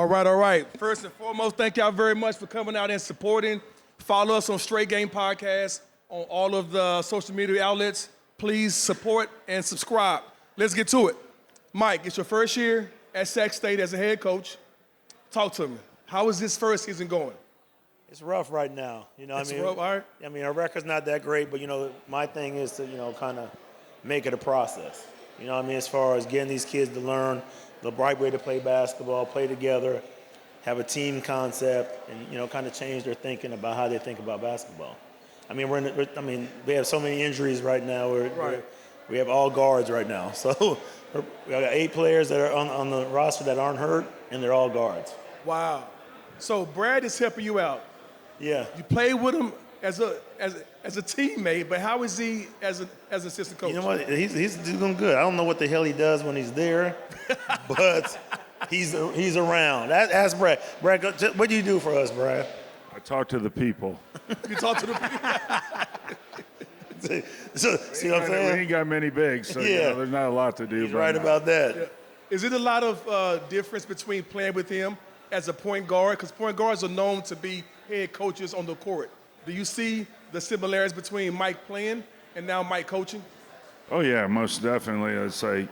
All right. First and foremost, thank y'all very much for coming out and supporting. Follow us on Straight Game Podcast on all of the social media outlets. Please support and subscribe. Let's get to it. Mike, it's your first year at Sac State as a head coach. Talk to me. How is this first season going? It's rough right now. Rough, all right. I mean, our record's not that great, but, my thing is to, kind of make it a process. As far as getting these kids to learn the right way to play basketball, play together, have a team concept, and, kind of change their thinking about how they think about basketball. I mean, we have so many injuries right now. We have all guards right now. So we got 8 players that are on the roster that aren't hurt, and they're all guards. Wow. So Brad is helping you out. Yeah. You played with him as a teammate, but how is he as an assistant coach? You know what? He's doing good. I don't know what the hell he does when he's there, but he's around. Ask Brad. Brad, what do you do for us, Brad? I talk to the people. You talk to the people. See what I'm saying? We ain't got many bigs, so there's not a lot to do. He's right about that. Yeah. Is it a lot of difference between playing with him as a point guard? Because point guards are known to be head coaches on the court. Do you see the similarities between Mike playing and now Mike coaching? Oh, yeah, most definitely. It's like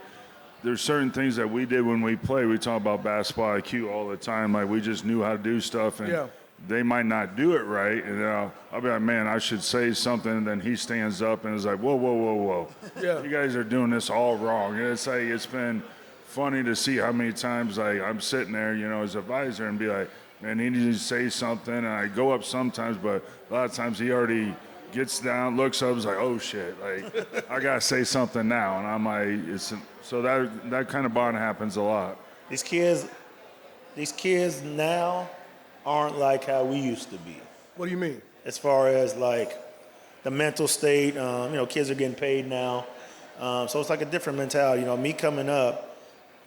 there's certain things that we did when we play. We talk about basketball IQ all the time. Like, we just knew how to do stuff, and they might not do it right. And I'll be like, man, I should say something. And then he stands up and is like, whoa. Yeah. You guys are doing this all wrong. And it's like, it's been funny to see how many times I'm sitting there, as advisor and be like, man, he needs to say something. And I go up sometimes, but a lot of times he already gets down, looks up, is like, oh shit, like I gotta say something now. And I'm like, so that kind of bond happens a lot. These kids now aren't like how we used to be. What do you mean? As far as like the mental state, kids are getting paid now. So it's like a different mentality. Me coming up,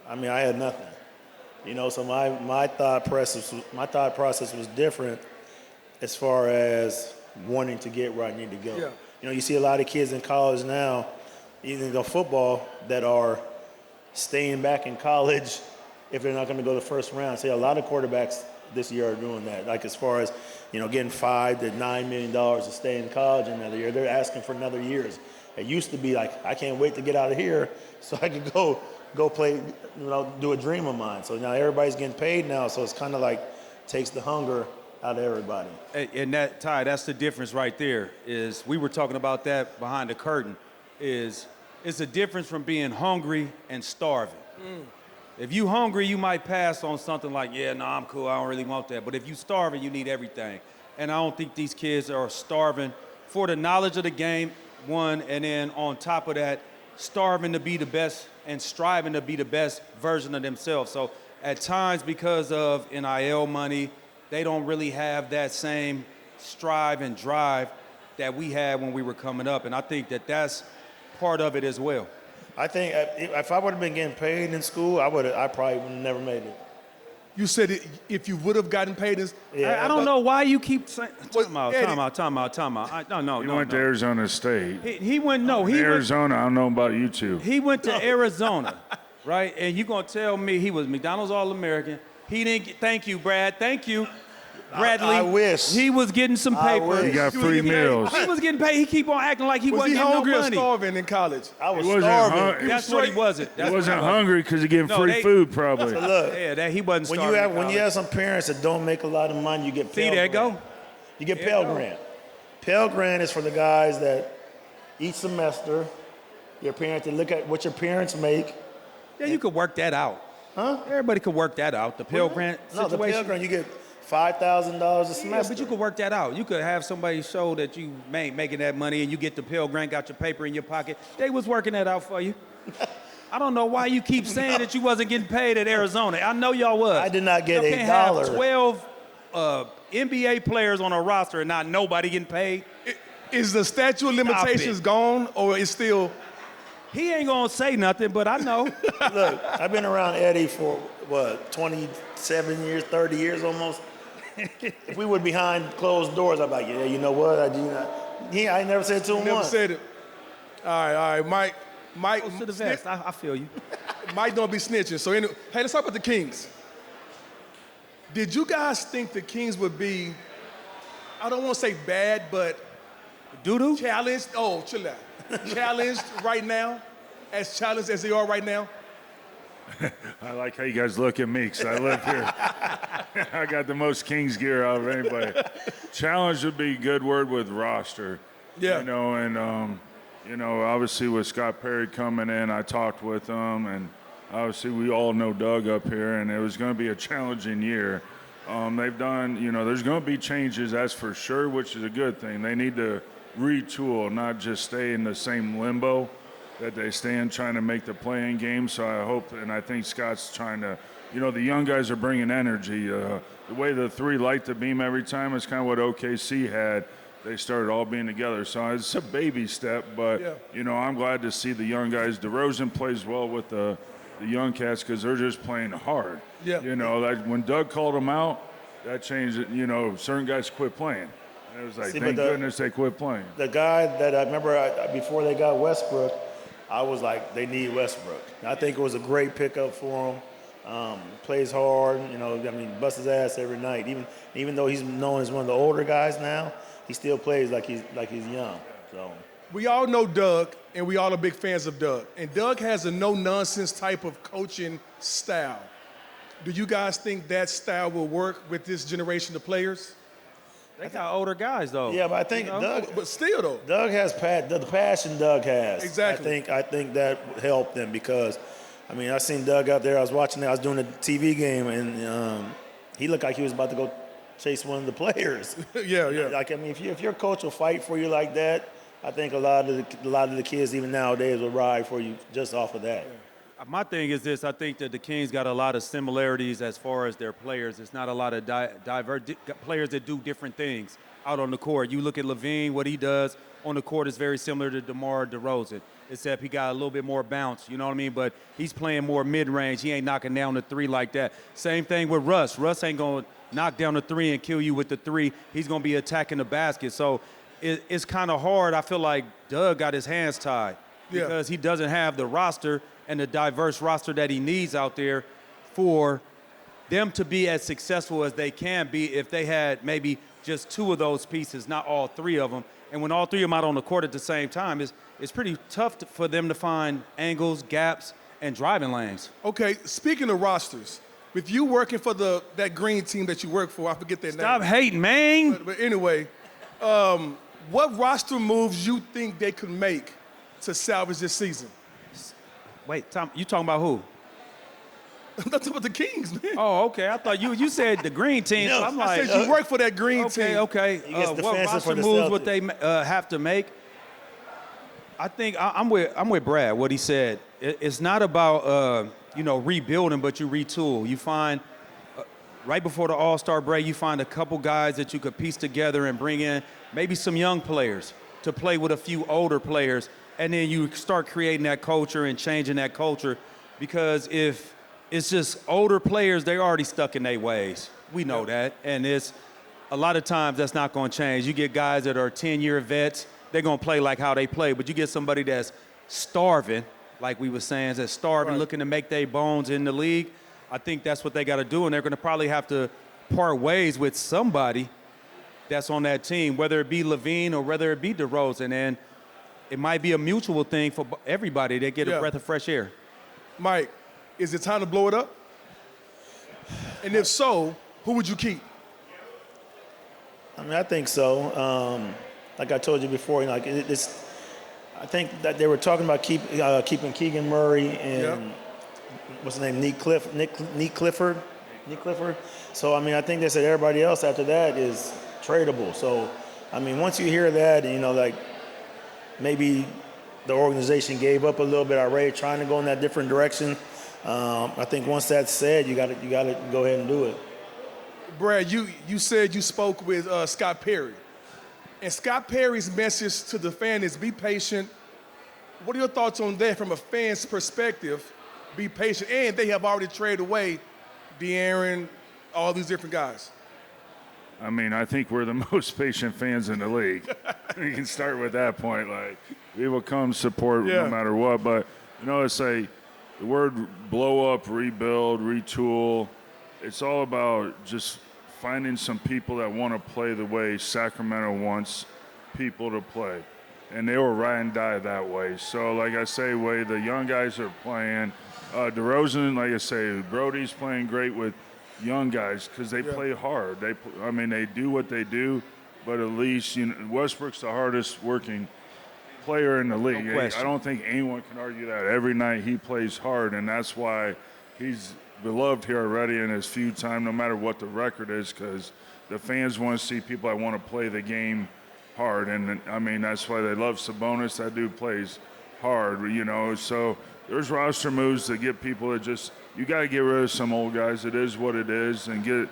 I had nothing. So my thought process was different as far as wanting to get where I need to go. Yeah. You see a lot of kids in college now, even in football, that are staying back in college if they're not going to go the first round. See, a lot of quarterbacks this year are doing that. Like as far as, getting $5 to $9 million to stay in college another year, they're asking for another years. It used to be like, I can't wait to get out of here so I could go play, do a dream of mine. So now everybody's getting paid now, so it's kind of like takes the hunger out of everybody. And that, Ty, that's the difference right there, is we were talking about that behind the curtain, it's the difference from being hungry and starving. If you hungry, you might pass on something like, I'm cool, I don't really want that. But if you starving, you need everything. And I don't think these kids are starving for the knowledge of the game, one, and then on top of that, starving to be the best and striving to be the best version of themselves. So at times, because of NIL money, they don't really have that same strive and drive that we had when we were coming up. And I think that that's part of it as well. I think if I would have been getting paid in school, I probably would have never made it. You said if you would have gotten paid as... Yeah, I don't know why you keep saying... Time out. No. He went to Arizona State. He went Arizona, I don't know about you two. He went to Arizona, right? And you going to tell me he was McDonald's All-American. He didn't... Thank you, Brad. Thank you. Bradley. I wish. He was getting some paper. He got free meals. He was getting paid. He keep on acting like he wasn't getting no money. Was he hungry or starving in college? I was starving. That's what he wasn't. He wasn't hungry because he getting free food, probably. So look, he wasn't starving. When you have some parents that don't make a lot of money, you get Pell Grant. See, there go. You get Pell Grant. Pell Grant is for the guys that each semester, your parents, they look at what your parents make. Yeah, you could work that out. Huh? Everybody could work that out. The Pell Grant situation. No, the Pell Grant, you get $5,000 a semester. Yeah, but you could work that out. You could have somebody show that you making that money and you get the Pell Grant, got your paper in your pocket. They was working that out for you. I don't know why you keep saying that you wasn't getting paid at Arizona. I know y'all was. I did not get $1. Can't have 12 NBA players on a roster and not nobody getting paid. Is the statute of limitations gone, or is still... He ain't gonna say nothing, but I know. Look, I've been around Eddie for, 27 years, 30 years almost. If we were behind closed doors, I'd be like, yeah, you know what? I do not. I never said to him Never once. said it. All right, Mike. Close to the vest. I feel you. Mike don't be snitching. So, hey, let's talk about the Kings. Did you guys think the Kings would be, I don't want to say bad, but Doo-doo? challenged? Oh, chill out. Challenged right now, as challenged as they are right now? I like how you guys look at me because I live here. I got the most Kings gear out of anybody. Challenge would be a good word with roster. Yeah. You know, and, you know, obviously with Scott Perry coming in, I talked with him, and obviously we all know Doug up here, and it was going to be a challenging year. They've done, you know, there's going to be changes, that's for sure, which is a good thing. They need to retool, not just stay in the same limbo that they stay in trying to make the play-in game. So I hope, and I think Scott's trying to, you know, the young guys are bringing energy. The way the three light the beam every time is kind of what OKC had. They started all being together. So it's a baby step, but, you know, I'm glad to see the young guys. DeRozan plays well with the young cats because they're just playing hard. Yeah. You know, like when Doug called them out, that changed it. You know, certain guys quit playing. And it was like, thank goodness they quit playing. The guy that I remember before they got Westbrook, I was like, they need Westbrook. I think it was a great pickup for him. Plays hard, you know. I mean, busts his ass every night. Even though he's known as one of the older guys now, he still plays like he's young. So We all know Doug, and we all are big fans of Doug. And Doug has a no-nonsense type of coaching style. Do you guys think that style will work with this generation of players? They got older guys, though. yeah, but I think You know? Doug. But still, though. Doug has the passion Doug has. Exactly. I think that helped them because, I mean, I seen Doug out there. I was watching it. I was doing a TV game, and he looked like he was about to go chase one of the players. Yeah. Like, I mean, if your coach will fight for you like that, I think a lot of the kids even nowadays will ride for you just off of that. My thing is this: I think that the Kings got a lot of similarities as far as their players. It's not a lot of diverse players that do different things out on the court. You look at Levine, what he does on the court is very similar to DeMar DeRozan, except he got a little bit more bounce, you know what I mean? But he's playing more mid-range. He ain't knocking down the three like that. Same thing with Russ. Russ ain't going to knock down the three and kill you with the three. He's going to be attacking the basket. So it's kind of hard. I feel like Doug got his hands tied because he doesn't have the roster and the diverse roster that he needs out there for them to be as successful as they can be if they had maybe just two of those pieces, not all three of them. And when all three of them out on the court at the same time, it's pretty tough for them to find angles, gaps, and driving lanes. Okay, speaking of rosters, with you working for that green team that you work for, I forget their name. Stop hating, man. But anyway, what roster moves you think they could make to salvage this season? Wait, Tom, you talking about who? I'm talking about the Kings, man. Oh, okay. I thought you said the green team. No, so I'm I like, said you work for that green team. Okay. He gets What defensive roster for the moves would Celtics. they have to make? I think I'm with Brad. What he said. It's not about rebuilding, but you retool. You find right before the All-Star break, you find a couple guys that you could piece together and bring in maybe some young players to play with a few older players, and then you start creating that culture and changing that culture. Because if it's just older players, they're already stuck in their ways. We know that, and it's a lot of times that's not going to change. You get guys that are 10-year vets, they're going to play like how they play, but you get somebody that's starving, like we were saying, that's starving, looking to make their bones in the league. I think that's what they got to do, and they're going to probably have to part ways with somebody that's on that team, whether it be Levine or whether it be DeRozan, and it might be a mutual thing for everybody. They get a breath of fresh air. Mike, is it time to blow it up? And if so, who would you keep? I mean, I think so. Like I told you before, I think that they were talking about keeping Keegan Murray and what's his name, Nick Clifford. So I mean, I think they said everybody else after that is tradable. So I mean, once you hear that, like maybe the organization gave up a little bit already, trying to go in that different direction. I think once that's said, you got to go ahead and do it. Brad, you said you spoke with Scott Perry. And Scott Perry's message to the fan is be patient. What are your thoughts on that from a fan's perspective? Be patient. And they have already traded away De'Aaron, all these different guys. I mean, I think we're the most patient fans in the league. You can start with that point. Like, we will come support no matter what. But, it's the word blow up, rebuild, retool. it's all about just finding some people that want to play the way Sacramento wants people to play. And they were ride and die that way. So, like I say, way the young guys are playing. DeRozan, like I say, Brody's playing great with young guys because they play hard. They do what they do, but at least Westbrook's the hardest working player in the league. No question. I don't think anyone can argue that. Every night he plays hard, and that's why he's beloved here already in his few time, no matter what the record is, because the fans want to see people that want to play the game hard. And, that's why they love Sabonis. That dude plays hard, So there's roster moves to get people that just – you got to get rid of some old guys. It is what it is, and get,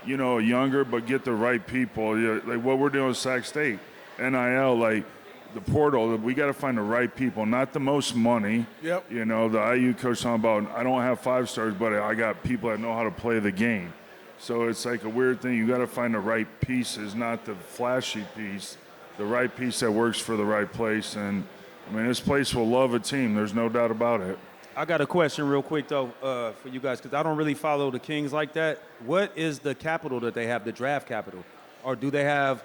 younger, but get the right people. Like what we're doing with Sac State, NIL, like the portal, we got to find the right people, not the most money. Yep. The IU coach talking about, I don't have 5 stars, but I got people that know how to play the game. So it's like a weird thing. You got to find the right pieces, not the flashy piece, the right piece that works for the right place. And, this place will love a team. There's no doubt about it. I got a question real quick, though, for you guys, because I don't really follow the Kings like that. What is the capital that they have, the draft capital? Or do they have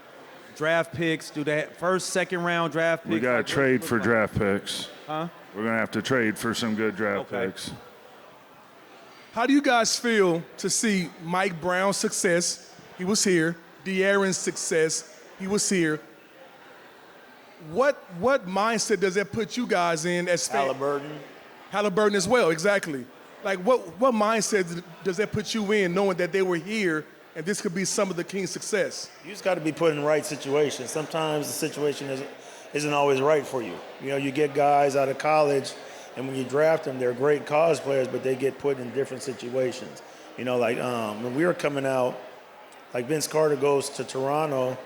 draft picks? Do they have first, second round draft picks? We got to trade for draft picks. Huh? We're going to have to trade for some good draft picks. How do you guys feel to see Mike Brown's success? He was here. De'Aaron's success. He was here. What mindset does that put you guys in as fans? Haliburton as well, exactly. Like, what mindset does that put you in, knowing that they were here and this could be some of the Kings' success? You just got to be put in the right situation. Sometimes the situation isn't always right for you. You get guys out of college, and when you draft them, they're great college players, but they get put in different situations. When we were coming out, like Vince Carter goes to Toronto,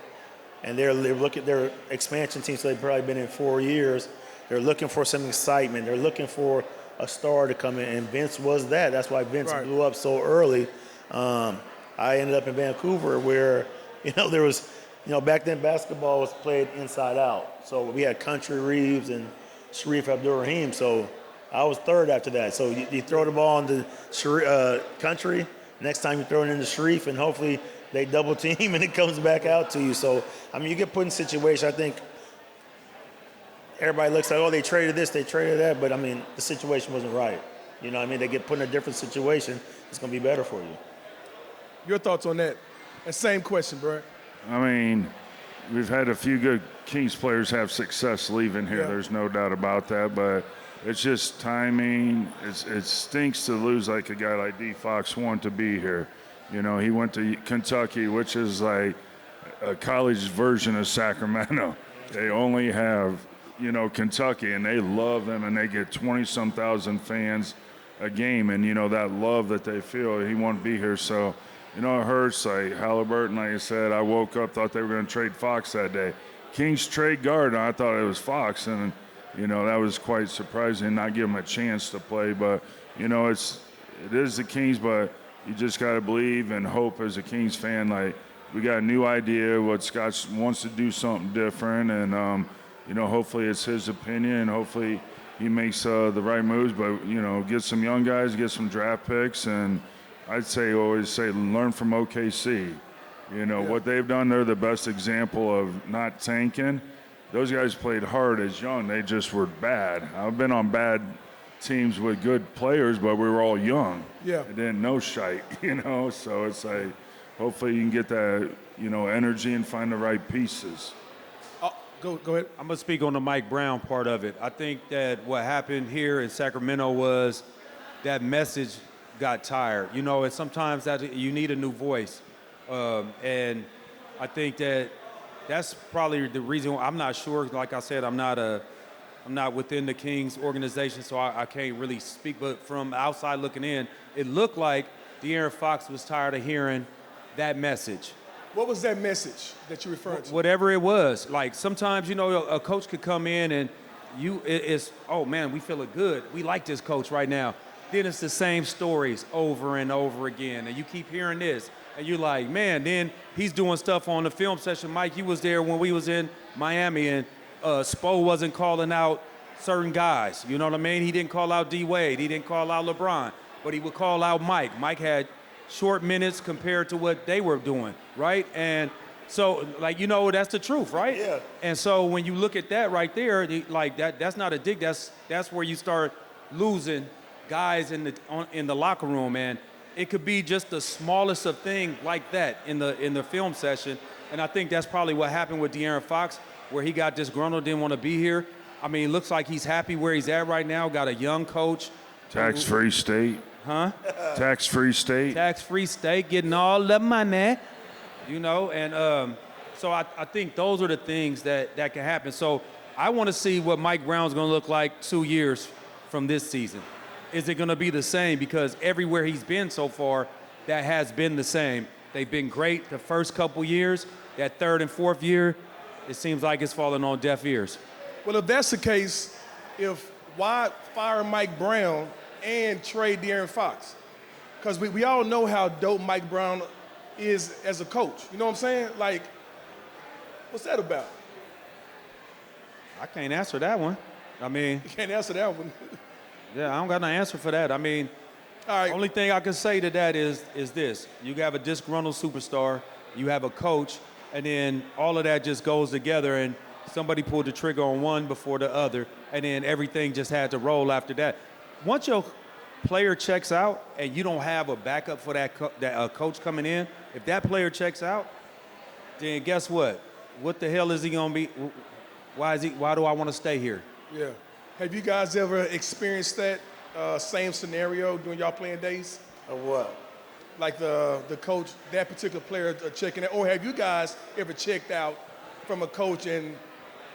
and they're looking at their expansion team, so they've probably been in 4 years. They're looking for some excitement. They're looking for a star to come in, and Vince was that. That's why Vince blew up so early. I ended up in Vancouver where, there was, back then basketball was played inside out. So we had Country Reeves and Sharif Abdur-Rahim. So I was third after that. So you throw the ball into Country, next time you throw it into Sharif, and hopefully they double team and it comes back out to you. So, you get put in situations. I think everybody looks like, oh, they traded this, they traded that. But, the situation wasn't right. They get put in a different situation. It's going to be better for you. Your thoughts on that? And same question, Brad. We've had a few good Kings players have success leaving here. Yeah. There's no doubt about that. But it's just timing. It stinks to lose like a guy like D. Fox wanted to be here. He went to Kentucky, which is like a college version of Sacramento. They only have, Kentucky, and they love them, and they get 20-some thousand fans a game. And, that love that they feel, he wanted to be here. So, it hurts. Like Haliburton, like I said, I woke up, thought they were going to trade Fox that day. Kings trade guard, and I thought it was Fox. And, that was quite surprising, not give him a chance to play. But, it is the Kings, but you just got to believe and hope as a Kings fan. Like, we got a new idea. What Scott wants to do something different, and hopefully it's his opinion, and hopefully he makes the right moves. But get some young guys, get some draft picks, and always say learn from OKC. What they've done. They're the best example of not tanking. Those guys played hard as young. They just were bad. I've been on bad teams with good players, but we were all young. Yeah. They didn't know shite, So it's like, hopefully you can get that, energy and find the right pieces. Go ahead. I'm going to speak on the Mike Brown part of it. I think that what happened here in Sacramento was that message got tired. And sometimes that you need a new voice. And I think that's probably the reason. I'm not sure. Like I said, I'm not within the Kings organization, so I can't really speak. But from outside looking in, it looked like De'Aaron Fox was tired of hearing that message. What was that message that you referred to? Whatever it was. Like sometimes, a coach could come in and it's, oh man, we feeling good. We like this coach right now. Then it's the same stories over and over again. And you keep hearing this. And you're like, man, then he's doing stuff on the film session. Mike, you was there when we was in Miami, and Spo wasn't calling out certain guys. You know what I mean? He didn't call out D-Wade. He didn't call out LeBron. But he would call out Mike. Mike had short minutes compared to what they were doing, right? And so, like, that's the truth, right? Yeah. And so when you look at that right there, like that's not a dig. That's where you start losing guys in the locker room, and it could be just the smallest of things like that in the film session. And I think that's probably what happened with De'Aaron Fox, where he got disgruntled, didn't want to be here. I mean, it looks like he's happy where he's at right now. Got a young coach. Tax-free state. Huh? Tax-free state. Tax-free state, getting all the money, and so I think those are the things that can happen. So I want to see what Mike Brown's going to look like 2 years from this season. Is it going to be the same? Because everywhere he's been so far, that has been the same. They've been great the first couple years. That third and fourth year, it seems like it's falling on deaf ears. Well, if that's the case, why fire Mike Brown and trade De'Aaron Fox? Because we all know how dope Mike Brown is as a coach. You know what I'm saying? Like, what's that about? I can't answer that one. I mean, You can't answer that one. yeah, I don't got no answer for that. I mean, All right. only thing I can say to that is this. You have a disgruntled superstar, you have a coach, and then all of that just goes together, and somebody pulled the trigger on one before the other, and then everything just had to roll after that. Once your player checks out and you don't have a backup for that coach coming in, if that player checks out, then guess what? What the hell is he going to be? Why do I want to stay here? Yeah. Have you guys ever experienced that same scenario during y'all playing days? Or what? Like the coach, that particular player checking out? Or have you guys ever checked out from a coach and,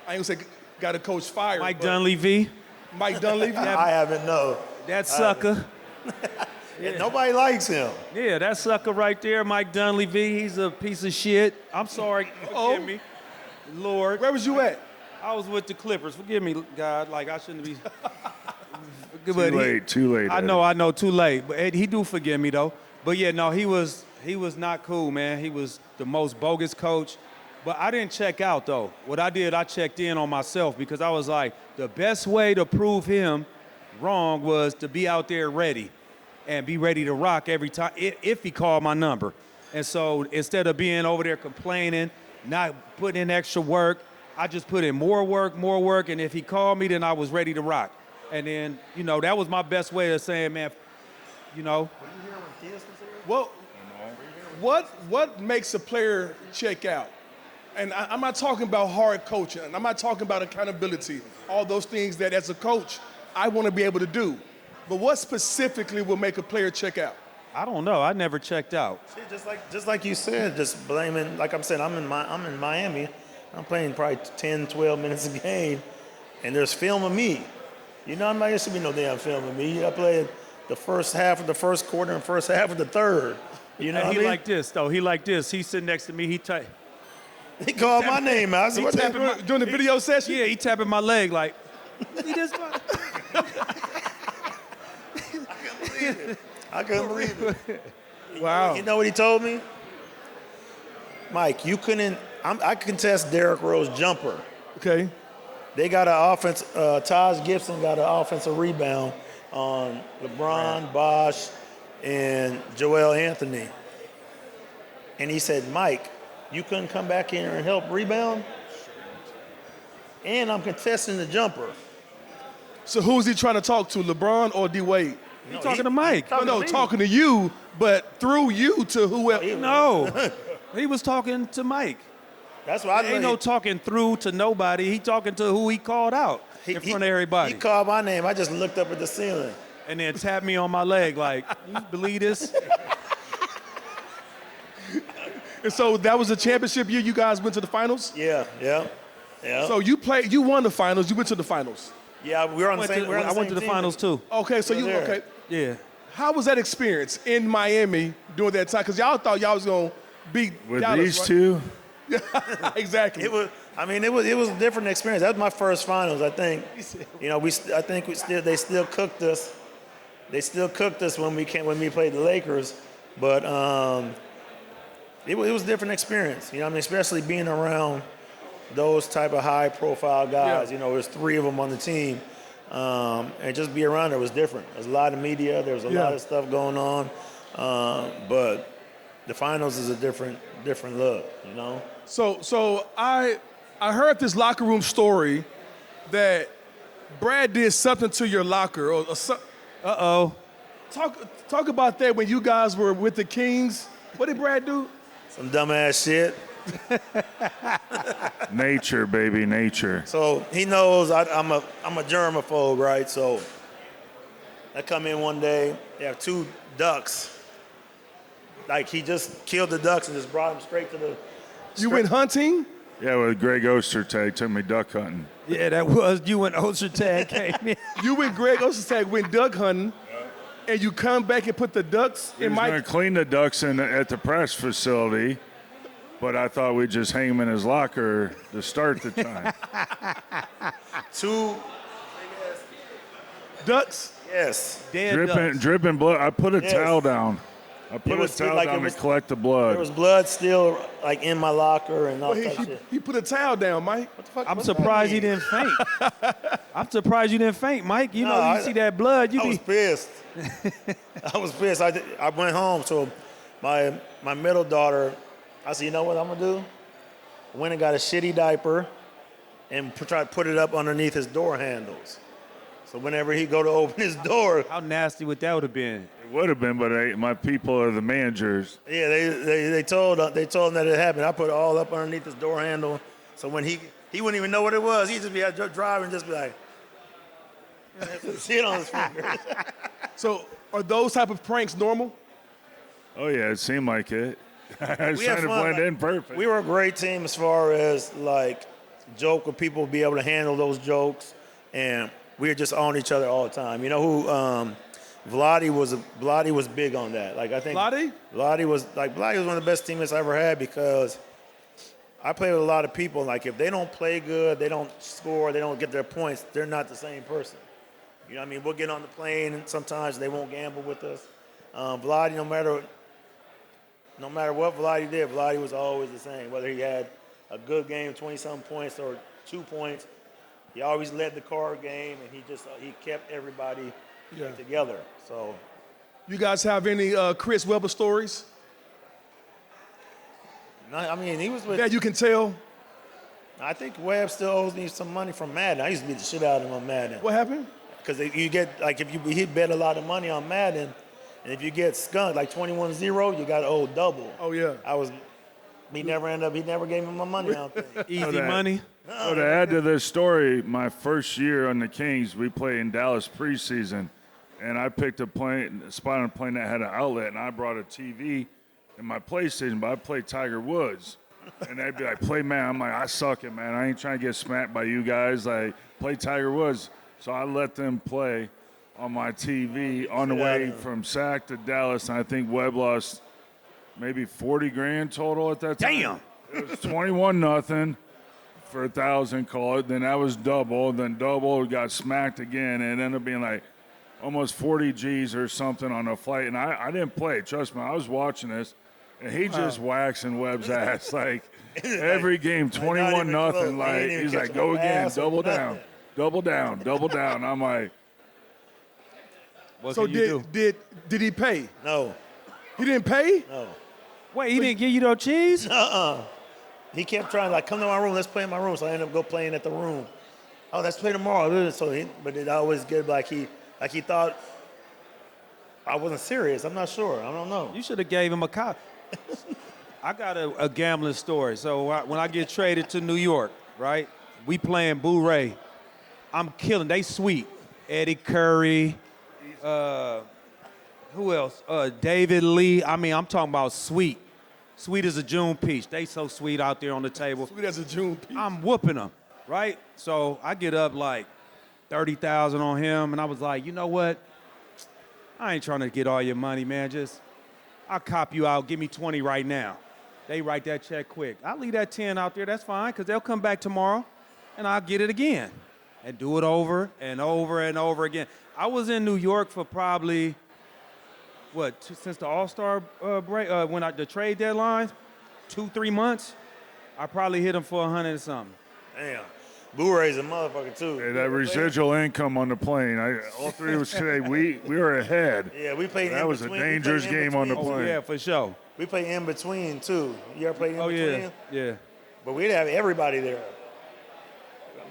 I ain't gonna say got a coach fired? Mike Dunleavy, Mike Dunleavy? I haven't, no. that sucker. And nobody likes him. Yeah, that sucker right there, Mike Dunleavy, he's a piece of shit. I'm sorry, forgive me. Lord. Where was you at? I was with the Clippers. Forgive me, God. Like, I shouldn't be. Too late. I know, too late. But he do forgive me, though. But, yeah, no, he was not cool, man. He was the most bogus coach. But I didn't check out, though. What I did, I checked in on myself because I was like, the best way to prove him wrong was to be out there ready and be ready to rock every time if he called my number. And so instead of being over there complaining, not putting in extra work, I just put in more work, and if he called me, then I was ready to rock. And then, that was my best way of saying, man, Well, what makes a player check out? And I'm not talking about hard coaching. I'm not talking about accountability, all those things that as a coach, I want to be able to do. But what specifically will make a player check out? I don't know. I never checked out. Just like you said, just blaming, like I'm saying, I'm in Miami. I'm playing probably 10, 12 minutes a game, and there's film of me. I'm not used to be no damn film of me. I played the first half of the first quarter and first half of the third. You know And what he I mean? like this, though. He like this. He's sitting next to me. He called my name out. I said, what the Tapping during the video session? Yeah, he tapping my leg like, see this? I couldn't believe it. Wow. You know what he told me? Mike, you couldn't. I contest Derrick Rose jumper. Okay. They got an offense. Taj Gibson got an offensive rebound on LeBron, Bosh, and Joel Anthony. And he said, Mike, you couldn't come back in here and help rebound? And I'm contesting the jumper. So who's he trying to talk to, LeBron or D. Wade? He's talking to Mike. No, talking to you, but through you to whoever. No, he was talking to Mike. That's why I Ain't no talking through to nobody. He talking to who he called out in front of everybody. He called my name. I just looked up at the ceiling. And then tapped me on my leg like, you believe this? And so that was the championship year. You guys went to the finals. Yeah. So you won the finals. You went to the finals. Yeah, we were on the same. I went to the finals too. Okay, so Still there. okay. Yeah. How was that experience in Miami during that time? Because y'all thought y'all was gonna beat With Dallas, these right? two, Exactly. It was a different experience. That was my first finals, I think. They still cooked us. They still cooked us when we played the Lakers, but it was a different experience. Especially being around those type of high profile guys. Yeah. There's three of them on the team, and just be around it was different. There's a lot of media. There's a lot of stuff going on. But the finals is a different look, you know. So I heard this locker room story that Brad did something to your locker. Uh-oh. Talk about that when you guys were with the Kings. What did Brad do? Some dumbass shit. Nature, baby, nature. So he knows I'm a germaphobe, right? So I come in one day, they have 2 ducks. Like he just killed the ducks and just brought them straight to the. You went hunting? Yeah, with Greg Ostertag took me duck hunting. Yeah, that was you and Ostertag came in. You and Greg Ostertag went duck hunting, and you come back and put the ducks He in was going Mike. to clean the ducks at the press facility, but I thought we'd just hang him in his locker to start the time. 2, Ducks? yes. Dead ducks. dripping blood. I put a Yes. towel down. I put a was towel like it down was- to collect the blood. There was blood still like in my locker and all Well, that shit. he put a towel down, Mike. What the fuck? I'm what's that surprised he mean? didn't faint. I'm surprised you didn't faint, Mike. You No, know, you I- see that blood, you I was be. pissed. I was pissed. I went home. So my middle daughter, I said, you know what I'm gonna do? I went and got a shitty diaper and tried to put it up underneath his door handles. So whenever he go to open his door, How nasty would that have been? It would have been, but my people are the managers. yeah, they told him that it happened. I put it all up underneath his door handle. So when he wouldn't even know what it was. He'd just be out driving and just be like, shit on his fingers. So are those type of pranks normal? Oh, yeah, it seemed like it. I was We trying had to fun. blend in perfect. We were a great team as far as like joke with people be able to handle those jokes, and we were just on each other all the time. You know who Vladi was big on that. Like I think Vladi was one of the best teammates I ever had because I play with a lot of people. Like if they don't play good, they don't score, they don't get their points, they're not the same person. You know what I mean? We'll get on the plane and sometimes they won't gamble with us. Vladi, no matter what Vladi did, Vladi was always the same. Whether he had a good game, 20-something points or 2 points, he always led the card game, and he kept everybody together. So, You guys have any Chris Webber stories I mean, he was with. that you can tell? I think Webb still owes me some money from Madden. I used to beat the shit out of him on Madden. What happened? Because you get, like, he bet a lot of money on Madden, and if you get skunked, like 21-0, you got to owe double. Oh, yeah. He never gave me my money out there. Easy that- money. So to add to this story, my first year on the Kings, we played in Dallas preseason, and I picked a spot on a plane that had an outlet, and I brought a TV and my PlayStation, but I played Tiger Woods. And they'd be like, play man. I'm like, I suck it, man. I ain't trying to get smacked by you guys. Like, play Tiger Woods. So I let them play on my TV on the way from Sac to Dallas, and I think Webb lost maybe 40 grand total at that time. Damn. It was 21-0 for 1,000, call it. Then that was double. Then double got smacked again, and it ended up being like almost 40 G's or something on a flight. And I didn't play. Trust me, I was watching this, and he just waxing Webb's ass like every game, 21-0. Like he's like, go again, double down, double down, double down. I'm like, What So can you do? did he pay? No. He didn't pay? No. Wait, he didn't give you no cheese? He kept trying, like, come to my room, let's play in my room. So I ended up go playing at the room. Oh, let's play tomorrow. But it always get like he thought I wasn't serious. I'm not sure. I don't know. You should have gave him a cop. I got a gambling story. So when I get traded to New York, right, we playing Boo Ray. I'm killing. They sweet. Eddie Curry. Who else? David Lee. I mean, I'm talking about sweet. Sweet as a June peach. They so sweet out there on the table. Sweet as a June peach. I'm whooping them, right? So I get up like 30,000 on him, and I was like, you know what? I ain't trying to get all your money, man. I'll cop you out. Give me 20 right now. They write that check quick. I'll leave that 10 out there. That's fine, because they'll come back tomorrow, and I'll get it again and do it over and over and over again. I was in New York for probably, since the All-Star break, the trade deadline, 2-3 months. I probably hit him for 100 and something. Damn. Blu-ray's a motherfucker too. Hey, that residual income on the plane. All three of us today, we were ahead. Yeah, we played. That was a dangerous game on the between. plane. Yeah, for sure. We played in between too. You ever played in between? Yeah. But we'd have everybody there.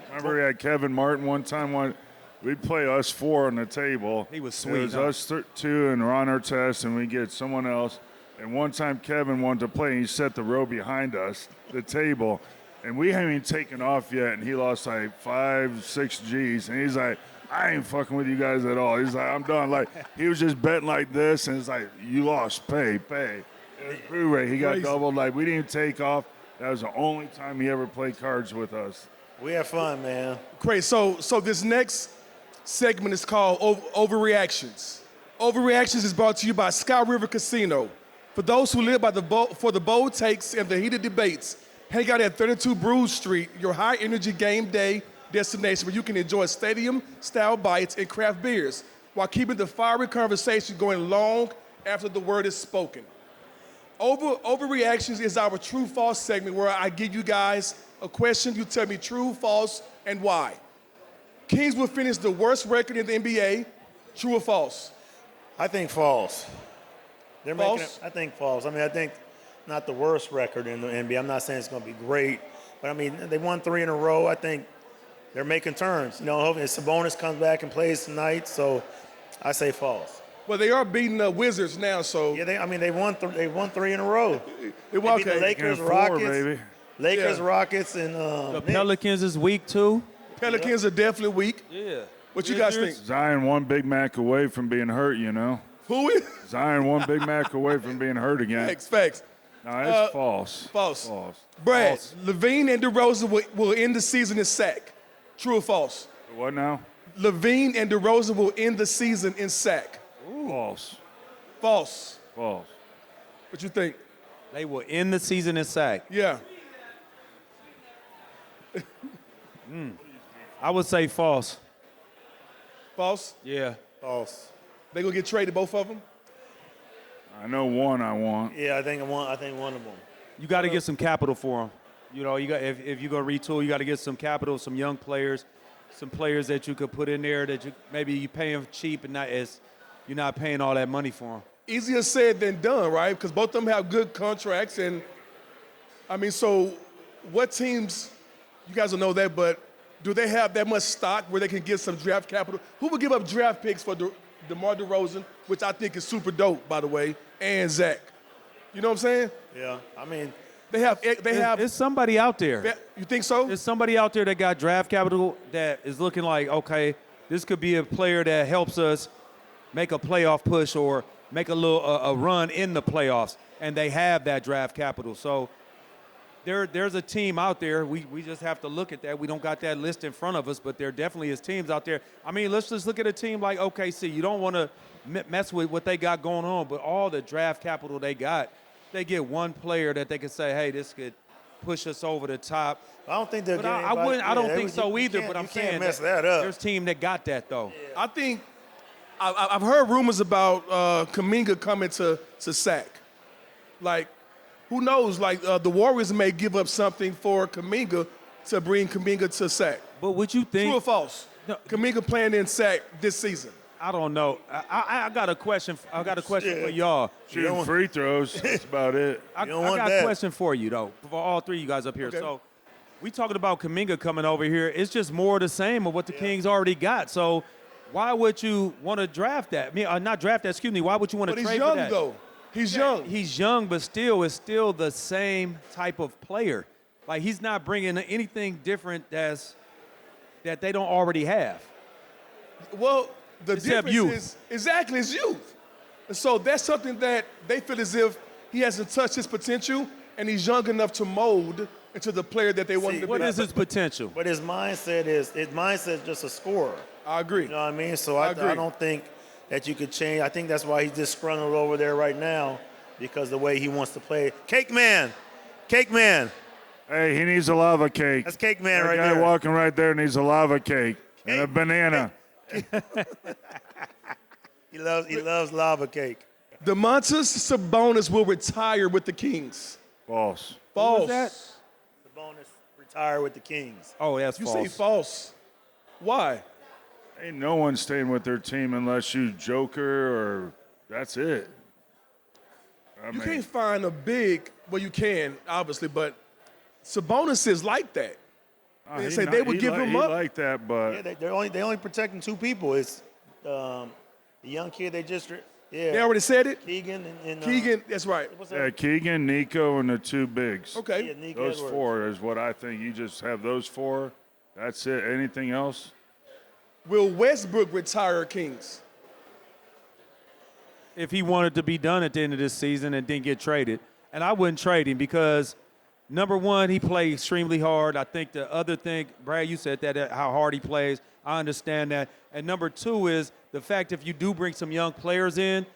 Remember we had Kevin Martin one time. We'd play us four on the table. He was sweet. It was huh? us two and Ron Artest, and we get someone else. And one time Kevin wanted to play, and he set the row behind us, the table. And we hadn't even taken off yet, and he lost like 5-6 G's. And he's like, I ain't fucking with you guys at all. He's like, I'm done. Like, he was just betting like this, and it's like, you lost, pay. It was Blu-ray. He got Crazy. doubled. Like, we didn't even take off. That was the only time he ever played cards with us. We had fun, man. Great. So this next segment is called Overreactions. Overreactions is brought to you by Sky River Casino. For those who live by for the bold takes and the heated debates, hang out at 32 Bruce Street, your high-energy game day destination where you can enjoy stadium-style bites and craft beers while keeping the fiery conversation going long after the word is spoken. Overreactions is our true-false segment where I give you guys a question, you tell me true, false, and why. Kings will finish the worst record in the NBA, true or false? I think false. They're False? making it, I think false. I mean, I think not the worst record in the NBA. I'm not saying it's going to be great, but I mean, they won 3 in a row. I think they're making turns. You know, hopefully Sabonis comes back and plays tonight, so I say false. Well, they are beating the Wizards now, so Yeah, they won 3 in a row. it They beat the Lakers, Four, Rockets, baby. Lakers, Yeah. Rockets, and The Knicks. Pelicans is weak too. Pelicans are definitely weak. Yeah. What you guys think? Zion one Big Mac away from being hurt, you know. Who is? Zion one Big Mac away from being hurt again. Facts. No, it's false. False. False. Brad, False. Levine and DeRozan will end the season in sack. True or false? What now? Levine and DeRozan will end the season in sack. False. False. False. What you think? They will end the season in sack. Yeah. I would say false. False? Yeah. False. They gonna get traded, both of them? I know one I want. Yeah, I think one of them. You got to get some capital for them. You know, you got if you're gonna retool, you got to get some capital, some young players, some players that you could put in there that you pay them cheap and you're not paying all that money for them. Easier said than done, right? Because both of them have good contracts, and I mean, so what teams? You guys don't know that, but do they have that much stock where they can get some draft capital? Who would give up draft picks for DeMar DeRozan, which I think is super dope, by the way, and Zach? You know what I'm saying? Yeah, I mean, They have. It's somebody out there. You think so? There's somebody out there that got draft capital that is looking like, okay, this could be a player that helps us make a playoff push or make a run in the playoffs, and they have that draft capital. So there's a team out there. We just have to look at that. We don't got that list in front of us, but there definitely is teams out there. I mean, let's just look at a team like OKC. You don't want to mess with what they got going on, but all the draft capital they got, they get one player that they can say, hey, this could push us over the top. I don't think they're. But I don't think so either. But I'm you can't saying mess that up. there's a team that got that though. I think I've heard rumors about Kuminga coming to SAC. Like, who knows? Like, the Warriors may give up something for Kuminga to bring Kuminga to SAC. But what you think? True or false? No. Kuminga playing in SAC this season. I don't know. I got a question. I got a question for y'all. Shooting free throws. That's about it. I don't want got that. a question for you though, for all three of you guys up here. Okay. So, we talking about Kuminga coming over here. It's just more of the same of what the Kings already got. So, why would you want to draft that? I mean, not draft that. Excuse me. Why would you want to But trade he's for young, that? though. He's young. He's young, but still, it's still the same type of player. Like, he's not bringing anything different that they don't already have. Well, the Except difference youth. is exactly his youth. And so that's something that they feel as if he hasn't touched his potential, and he's young enough to mold into the player that they want him to What be. is his potential? But his mindset is just a scorer. I agree. You know what I mean? So I I agree. don't think that you could change. I think that's why he's just disgruntled over there right now, because the way he wants to play. Cake man. Hey, he needs a lava cake. That's Cake Man That right guy there. walking right there needs a lava cake and a banana. He loves lava cake. Domantas Sabonis will retire with the Kings. False. False. was that? Sabonis retire with the Kings. Oh, that's You false. say false. Why? Ain't no one staying with their team unless you Joker or that's it. You can't find a big, well, you can, obviously, but Sabonis is like that. They say they would give him up. He like that, but Yeah, they only protecting two people. It's the young kid they just They already said it? Keegan and Keegan, that's right. what's yeah, that? Keegan, Nico, and the two bigs. Okay. Yeah, Nico Those Edwards. four is what I think. You just have those four. That's it. Anything else? Will Westbrook retire Kings? If he wanted to be done at the end of this season and didn't get traded. And I wouldn't trade him because, number one, he played extremely hard. I think the other thing, Brad, you said that, how hard he plays. I understand that. And number two is the fact if you do bring some young players in,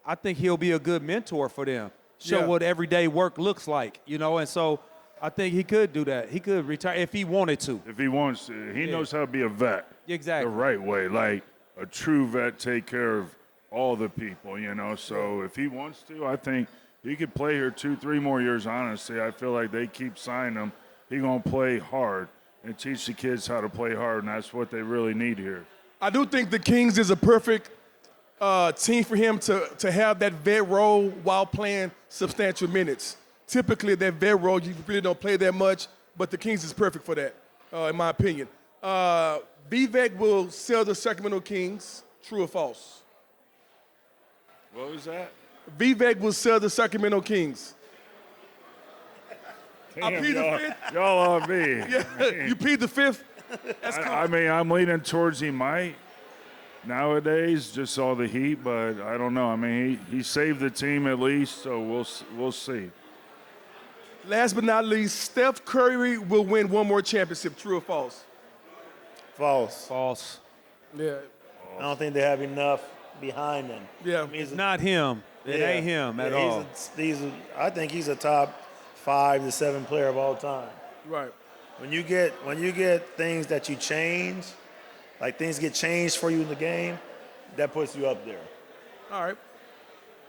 I think he'll be a good mentor for them. Show Yeah. what everyday work looks like, you know. And so I think he could do that. He could retire if he wanted to. If he wants to, he knows how to be a vet. Exactly. The right way, like a true vet, take care of all the people, you know. So if he wants to, I think he could play here 2-3 more years. Honestly, I feel like they keep signing him. He gonna play hard and teach the kids how to play hard, and that's what they really need here. I do think the Kings is a perfect team for him to have that vet role while playing substantial minutes. Typically, that vet role, you really don't play that much, but the Kings is perfect for that, in my opinion. Vivek will sell the Sacramento Kings. True or false? What was that? Vivek will sell the Sacramento Kings. I Damn, plead the y'all, fifth. y'all on me. Yeah, you plead the fifth? That's cool. I mean, I'm leaning towards he might nowadays, just all the heat, but I don't know. I mean, he saved the team at least, so we'll see. Last but not least, Steph Curry will win one more championship. True or false? False. False. Yeah. I don't think they have enough behind them. Yeah. I mean, It's not him. It yeah. ain't him at Yeah, all. I think he's a top 5 to 7 player of all time. Right. When you get things that you change, like things get changed for you in the game, that puts you up there. All right.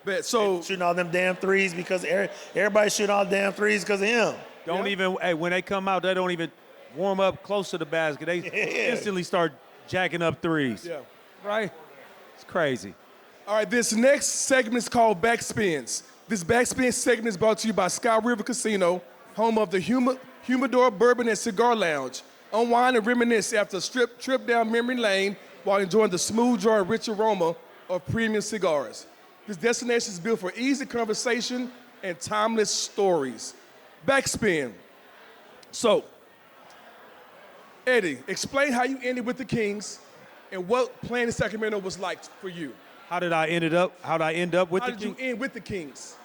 Bet. So, Shooting all them damn threes because everybody shooting all damn threes because of him. Don't even, hey, when they come out, they don't even warm up close to the basket. They instantly start jacking up threes. yeah. Right? It's crazy. All right, this next segment is called Backspins. This Backspin segment is brought to you by Sky River Casino, home of the Humidor Bourbon and Cigar Lounge. Unwind and reminisce after a trip down memory lane while enjoying the smooth, dry, and rich aroma of premium cigars. This destination is built for easy conversation and timeless stories. Backspin. So, Eddie, explain how you ended with the Kings and what playing in Sacramento was like for you. How did I end up with How the did you Kings? end with the Kings?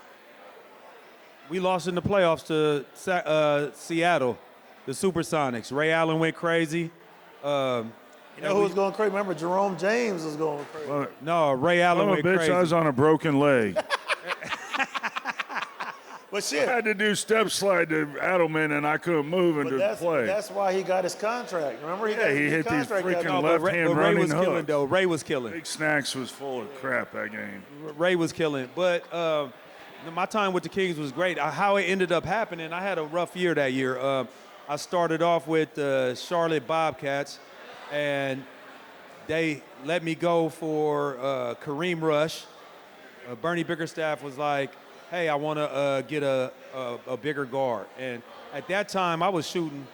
We lost in the playoffs to Seattle, the Supersonics. Ray Allen went crazy. You know who was going crazy? Remember, Jerome James was going crazy. No, Ray Allen I'm a went bitch. crazy. I was on a broken leg. But shit, I had to do step slide to Adelman, and I couldn't move and but just play. that's why he got his contract. Remember, he got Yeah, he his hit these contract freaking got- left hand Ray running was killing, hooks. though. Ray was killing. Big Snacks was full of crap that game. Ray was killing. But my time with the Kings was great. How it ended up happening, I had a rough year that year. I started off with the Charlotte Bobcats, and they let me go for Kareem Rush. Bernie Bickerstaff was like, hey, I want to get a bigger guard. And at that time, I was shooting,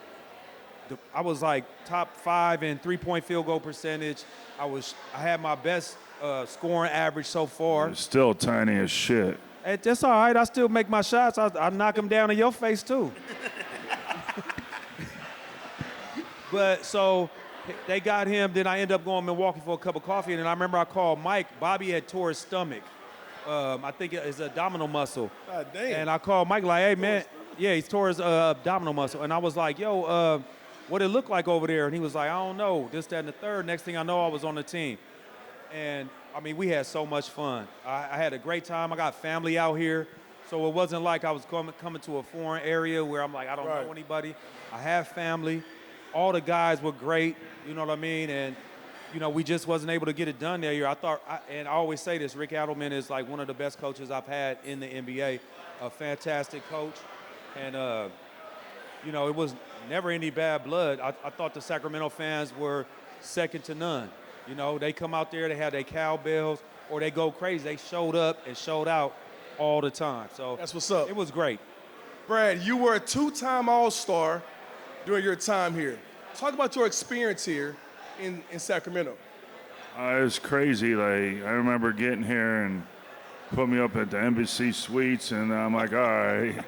I was like top 5 in three-point field goal percentage. I had my best scoring average so far. It's still tiny as shit. Hey, that's all right. I still make my shots. I knock them down in your face, too. But so they got him. Then I ended up going to Milwaukee for a cup of coffee. And then I remember I called Mike. Bobby had tore his stomach. I think it's abdominal muscle. God damn. And I called Mike like, hey, man. Yeah, he tore his abdominal muscle. And I was like, yo, what it look like over there? And he was like, I don't know. This, that, and the third. Next thing I know, I was on the team. And, I mean, we had so much fun. I had a great time. I got family out here. So it wasn't like I was coming to a foreign area where I'm like, I don't know anybody. I have family. All the guys were great. You know what I mean? And, you know, we just wasn't able to get it done that year. And I always say this, Rick Adelman is like one of the best coaches I've had in the NBA, a fantastic coach. And, you know, it was never any bad blood. I thought the Sacramento fans were second to none. You know, they come out there, they have their cowbells, or they go crazy. They showed up and showed out all the time. So That's what's up. It was great. Brad, you were a 2-time All-Star during your time here. Talk about your experience here in Sacramento. It was crazy. Like, I remember getting here and put me up at the embassy suites, and I'm like, all right,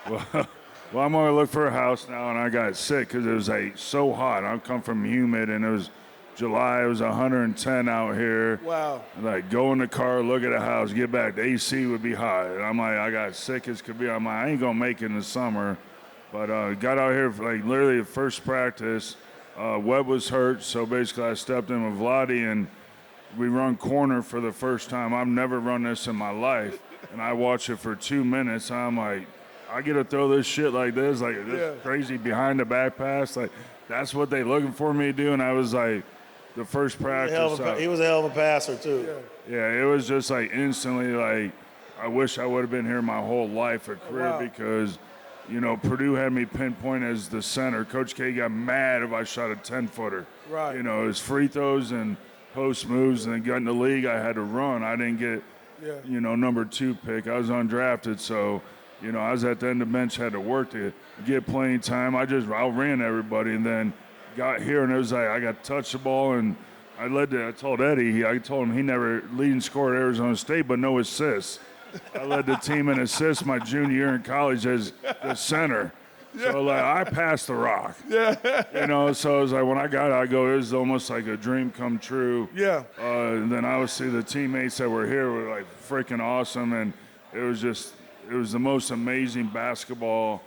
well, I'm gonna look for a house now. And I got sick because it was like so hot. I come from humid, and it was July. It was 110 out here. Wow. Like, go in the car, look at a house, get back. The AC would be hot. And I'm like, I got sick as could be. I'm like, I ain't gonna make it in the summer. But got out here for like literally the first practice. Webb was hurt, so basically I stepped in with Vladi, and we run corner for the first time. I've never run this in my life, and I watched it for 2 minutes. I'm like, I get to throw this shit like this, crazy behind the back pass. Like, that's what they looking for me to do, and I was like, the first practice. He was a hell of a passer, too. Yeah, it was just like instantly like, I wish I would have been here my whole life or career because, you know, Purdue had me pinpoint as the center. Coach K got mad if I shot a 10-footer. Right. You know, it was free throws and post moves, and then got in the league, I had to run. I didn't get, number 2 pick. I was undrafted, so, you know, I was at the end of the bench, had to work to get playing time. I outran everybody, and then got here, and it was like I got to touch the ball, and I told Eddie, I told him he never leading scorer at Arizona State, but no assists. I led the team in assists my junior year in college as the center. So, like, I passed the rock. Yeah. You know, so it was like when I got it, it was almost like a dream come true. Yeah. And then obviously the teammates that were here were, like, freaking awesome. And it was the most amazing basketball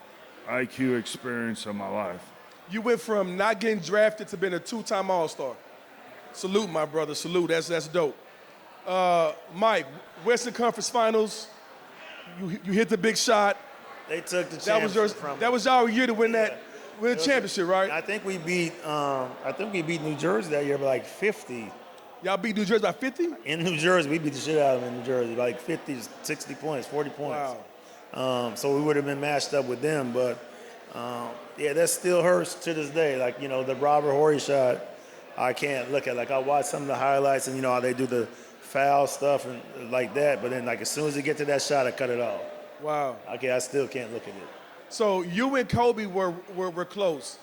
IQ experience of my life. You went from not getting drafted to being a 2-time All-Star. Salute, my brother. Salute. That's dope. Mike, Western Conference Finals, you hit the big shot. They took the championship from us. That was our year to win the championship, right? I think we beat New Jersey that year by like 50. Y'all beat New Jersey by 50? In New Jersey, we beat the shit out of them in New Jersey, like 50, 60 points, 40 points. Wow. So we would have been matched up with them, but that still hurts to this day. Like, you know, the Robert Horry shot, I can't look at. Like, I watch some of the highlights, and you know how they do the foul stuff and like that, but then like as soon as you get to that shot, I cut it off. Wow. Okay, I still can't look at it. So you and Kobe were close.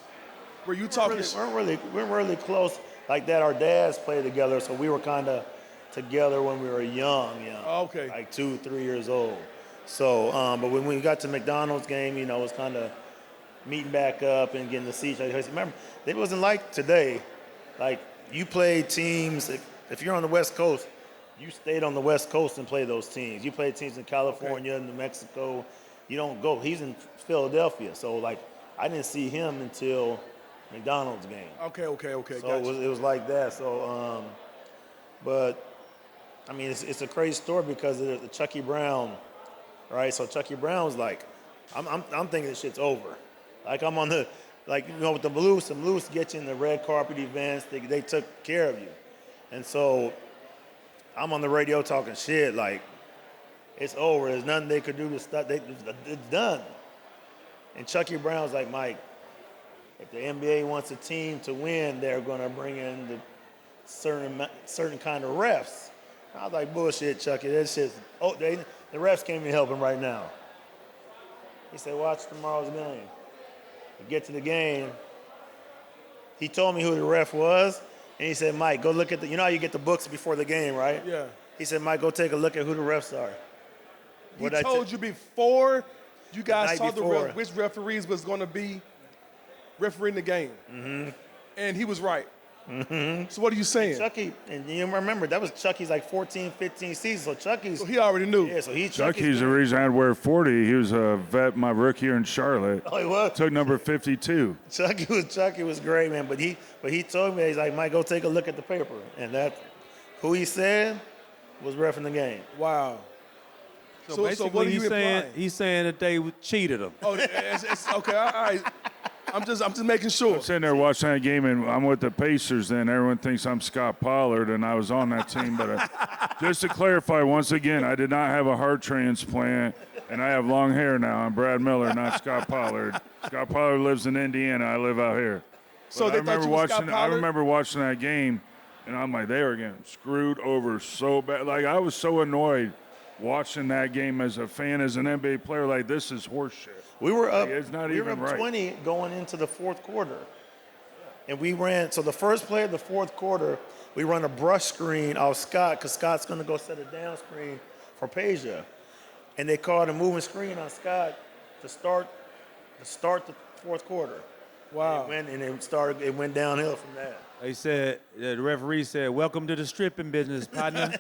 Were you talking? We're really close like that. Our dads played together, so we were kind of together when we were young. You know, okay. Like 2-3 years old. So, but when we got to McDonald's game, you know, it was kind of meeting back up and getting the seats. Remember, it wasn't like today. Like, you played teams. If you're on the West Coast, you stayed on the West Coast and played those teams. You played teams in California, New Mexico. You don't go. He's in Philadelphia, so like I didn't see him until McDonald's game. Okay. So Gotcha. it was like that. So, but I mean, it's a crazy story because of the Chucky Brown, right? So Chucky Brown's like, I'm thinking this shit's over. Like I'm on the, like, you know, with the Blues get you in the red carpet events. They took care of you, and so I'm on the radio talking shit like it's over. There's nothing they could do to stop. It's done. And Chucky Brown's like, Mike, if the NBA wants a team to win, they're going to bring in the certain kind of refs. I was like, bullshit, Chucky. That shit's, the refs can't even help him right now. He said, watch tomorrow's game. We get to the game. He told me who the ref was, and he said, Mike, go look at you know how you get the books before the game, right? Yeah. He said, Mike, go take a look at who the refs are. He told you before you guys saw before. which referees was going to be refereeing the game. Mm-hmm. And he was right. Mm-hmm. So what are you saying? Chucky, and you remember, that was Chucky's like 14, 15 season. So he already knew. Yeah, so Chucky's the reason I had to wear 40. He was a vet my rookie year in Charlotte. Oh, he was? Took number 52. Chucky was great, man. But he told me, he's like, Mike, go take a look at the paper. And that, who he said was reffing the game. Wow. So basically, what are you implying? He's saying that they cheated him. Oh, it's okay. All right. I'm just making sure. I'm sitting there watching that game, and I'm with the Pacers. Then everyone thinks I'm Scott Pollard, and I was on that team. But just to clarify, once again, I did not have a heart transplant, And I have long hair now. I'm Brad Miller, not Scott Pollard. Scott Pollard lives in Indiana. I live out here. So But they thought you were Scott I Pollard? remember watching that game, and I'm like, they were getting screwed over so bad. Like, I was so annoyed watching that game as a fan, as an NBA player. Like, this is horseshit. We were up. Like, it's not we were even up right. 20 going into the fourth quarter, and we ran. So the first play of the fourth quarter, we run a brush screen off Scott because Scott's going to go set a down screen for Peja, and they called a moving screen on Scott to start the fourth quarter. Wow. It went downhill from that. They said, the referee said, welcome to the stripping business, partner.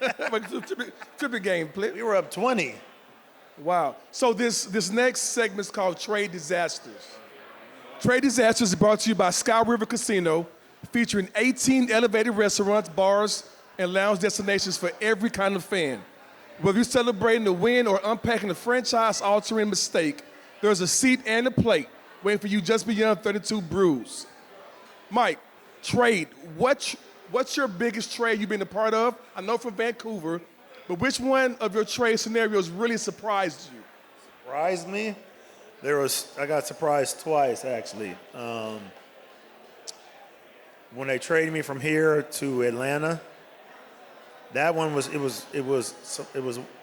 Tripping game, play. We were up 20. Wow. So this next segment is called Trade Disasters. Trade Disasters is brought to you by Sky River Casino, featuring 18 elevated restaurants, bars, and lounge destinations for every kind of fan. Whether you're celebrating the win or unpacking a franchise-altering mistake, there's a seat and a plate waiting for you just beyond 32 brews. Mike, trade. What's your biggest trade you've been a part of? I know from Vancouver, but which one of your trade scenarios really surprised you? Surprised me? I got surprised twice actually. When they traded me from here to Atlanta, that one was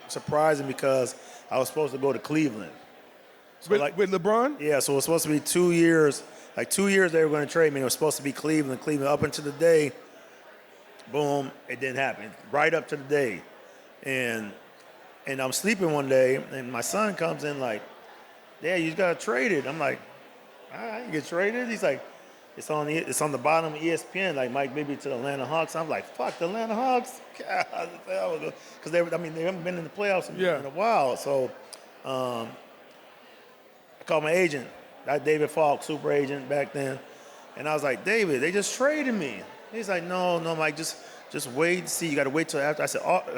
surprising because I was supposed to go to Cleveland. So with LeBron? Yeah, so it was supposed to be 2 years. Like 2 years they were going to trade me. It was supposed to be Cleveland. Up until the day, boom, it didn't happen. Right up to the day. And I'm sleeping one day, and my son comes in like, Dad, you got traded. I'm like, I didn't get traded. He's like, it's on the bottom of ESPN, like Mike Bibby to the Atlanta Hawks. I'm like, fuck, the Atlanta Hawks? Because they haven't been in the playoffs in a while. So I called my agent, David Falk, super agent back then. And I was like, David, they just traded me. He's like, no, Mike, just wait and see. You got to wait till after. I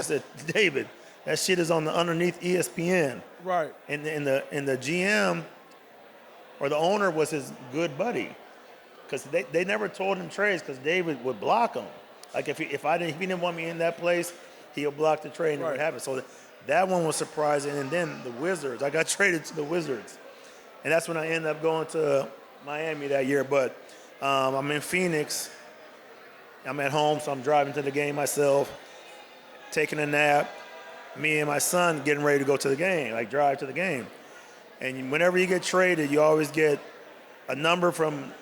said, David, that shit is on the underneath ESPN. Right. And the GM or the owner was his good buddy. Because they never told him trades because David would block them. Like if he didn't want me in that place, he'll block the trade and it would happen. So that one was surprising. And then the Wizards, I got traded to the Wizards. And that's when I ended up going to Miami that year. But I'm in Phoenix. I'm at home, so I'm driving to the game myself, taking a nap. Me and my son getting ready to go to the game, like drive to the game. And whenever you get traded, you always get a number from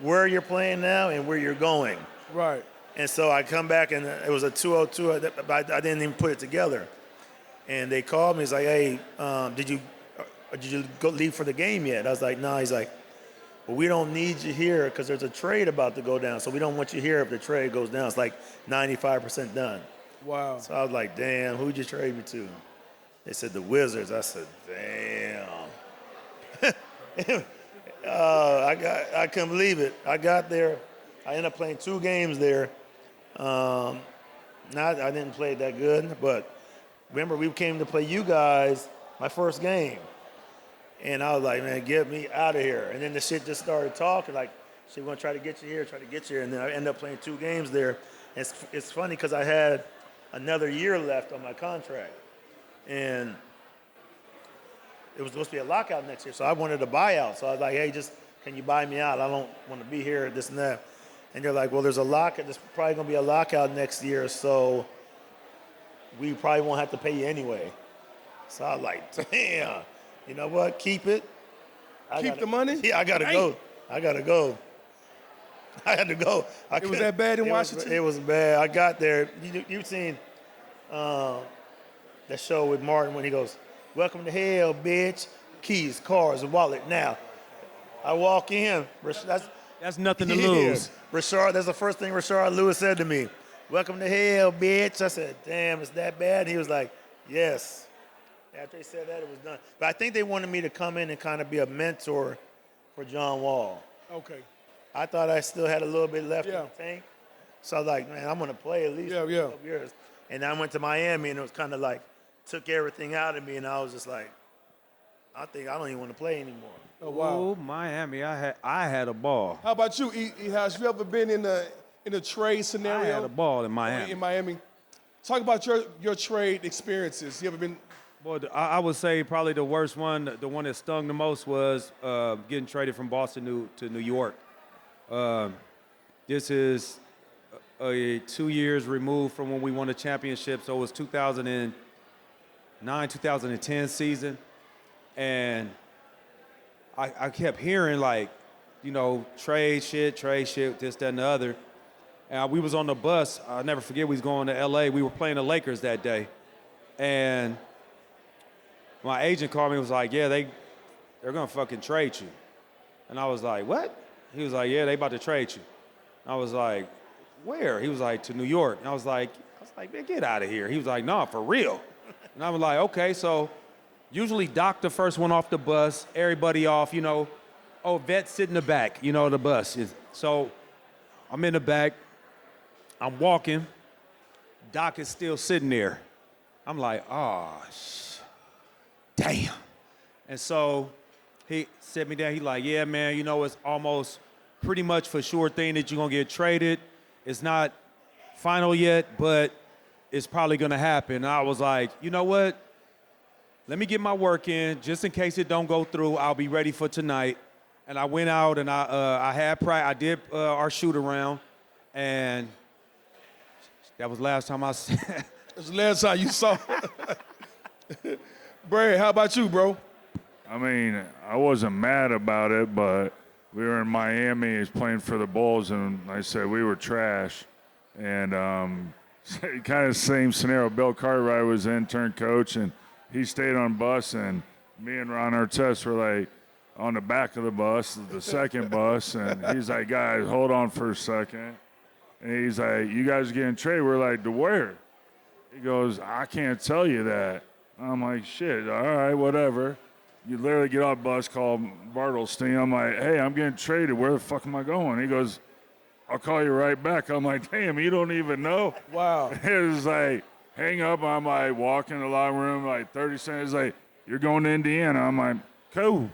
where you're playing now and where you're going. Right. And so I come back, and it was a 202. I didn't even put it together. And they called me. He's like, hey, did you go leave for the game yet? I was like, no. He's like, well, we don't need you here because there's a trade about to go down. So we don't want you here if the trade goes down. It's like 95% done. Wow. So I was like, damn, who'd you trade me to? They said the Wizards. I said, damn. I couldn't believe it. I got there. I ended up playing 2 games there. I didn't play that good, but remember we came to play you guys my first game. And I was like, man, get me out of here. And then the shit just started talking like, shit, we're going to try to get you here. And then I ended up playing 2 games there. And it's funny because I had another year left on my contract. And it was supposed to be a lockout next year, so I wanted a buyout. So I was like, hey, can you buy me out? I don't want to be here, this and that. And they're like, well, there's probably going to be a lockout next year, so we probably won't have to pay you anyway. So I was like, damn, you know what? Keep it. Keep the money? Yeah, I got to go. I had to go. It was that bad in Washington? It was bad. I got there. You've seen that show with Martin when he goes, welcome to hell, bitch. Keys, cars, wallet, now. I walk in. That's nothing to lose. Rashard, that's the first thing Rashard Lewis said to me. Welcome to hell, bitch. I said, damn, it's that bad? He was like, yes. After he said that, it was done. But I think they wanted me to come in and kind of be a mentor for John Wall. Okay. I thought I still had a little bit left in the tank. So I was like, man, I'm going to play at least for a couple years. And I went to Miami, and it was kind of like, took everything out of me, and I was just like, I think I don't even want to play anymore. Oh, wow. Oh, Miami, I had a ball. How about you, Has you ever been in a trade scenario? I had a ball in Miami. In Miami. Talk about your trade experiences. You ever been Well, I would say probably the worst one, the one that stung the most was getting traded from Boston to New York. This is 2 years removed from when we won the championship, so it was 2009, 2010 season. And I kept hearing, like, you know, trade shit, this, that, and the other. And we was on the bus. I'll never forget, we was going to L.A. We were playing the Lakers that day. And my agent called me and was like, yeah, they're going to fucking trade you. And I was like, what? He was like, yeah, they about to trade you. I was like, where? He was like, to New York. And I was like, man, get out of here. He was like, no, for real. And I was like, okay, so usually Doc the first one off the bus, everybody off, you know. Oh, vet sit in the back, you know, the bus. So I'm in the back. I'm walking. Doc is still sitting there. I'm like, oh, damn. And so he set me down. He like, yeah, man, you know, it's almost pretty much for sure thing that you're going to get traded. It's not final yet, but it's probably going to happen. And I was like, you know what? Let me get my work in. Just in case it don't go through, I'll be ready for tonight. And I went out and I did our shoot around. And that was last time I said. That's the last time you saw. Brad, how about you, bro? I mean, I wasn't mad about it, but we were in Miami. He's playing for the Bulls, and like I said, we were trash. And kind of same scenario. Bill Cartwright was intern coach, and he stayed on bus, and me and Ron Artest were like on the back of the bus, the second bus, and he's like, guys, hold on for a second. And he's like, you guys are getting traded. We're like, to where? He goes, I can't tell you that. I'm like, shit, all right, whatever. You literally get off a bus called Bartlestein. I'm like, hey, I'm getting traded. Where the fuck am I going? He goes, I'll call you right back. I'm like, damn, you don't even know? Wow. It was like, hang up. I'm like, walking in the locker room, like 30 seconds. Like, you're going to Indiana. I'm like, cool.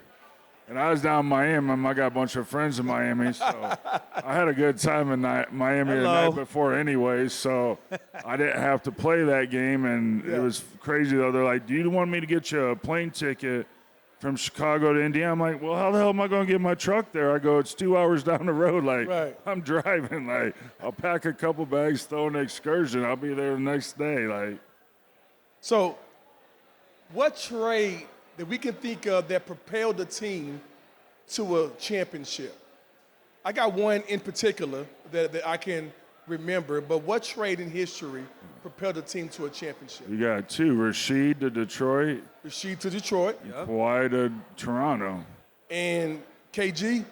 And I was down in Miami. I got a bunch of friends in Miami, so I had a good time in Miami the night before anyways, so I didn't have to play that game, and it was crazy, though. They're like, do you want me to get you a plane ticket from Chicago to Indiana? I'm like, well, how the hell am I going to get my truck there? I go, it's 2 hours down the road. Like, I'm driving. Like, I'll pack a couple bags, throw an excursion. I'll be there the next day. Like, so what trade that we can think of that propelled the team to a championship? I got one in particular that I can remember, but what trade in history propelled the team to a championship? You got two, Rasheed to Detroit. Rasheed to Detroit. Yep. Kawhi to Toronto. And KG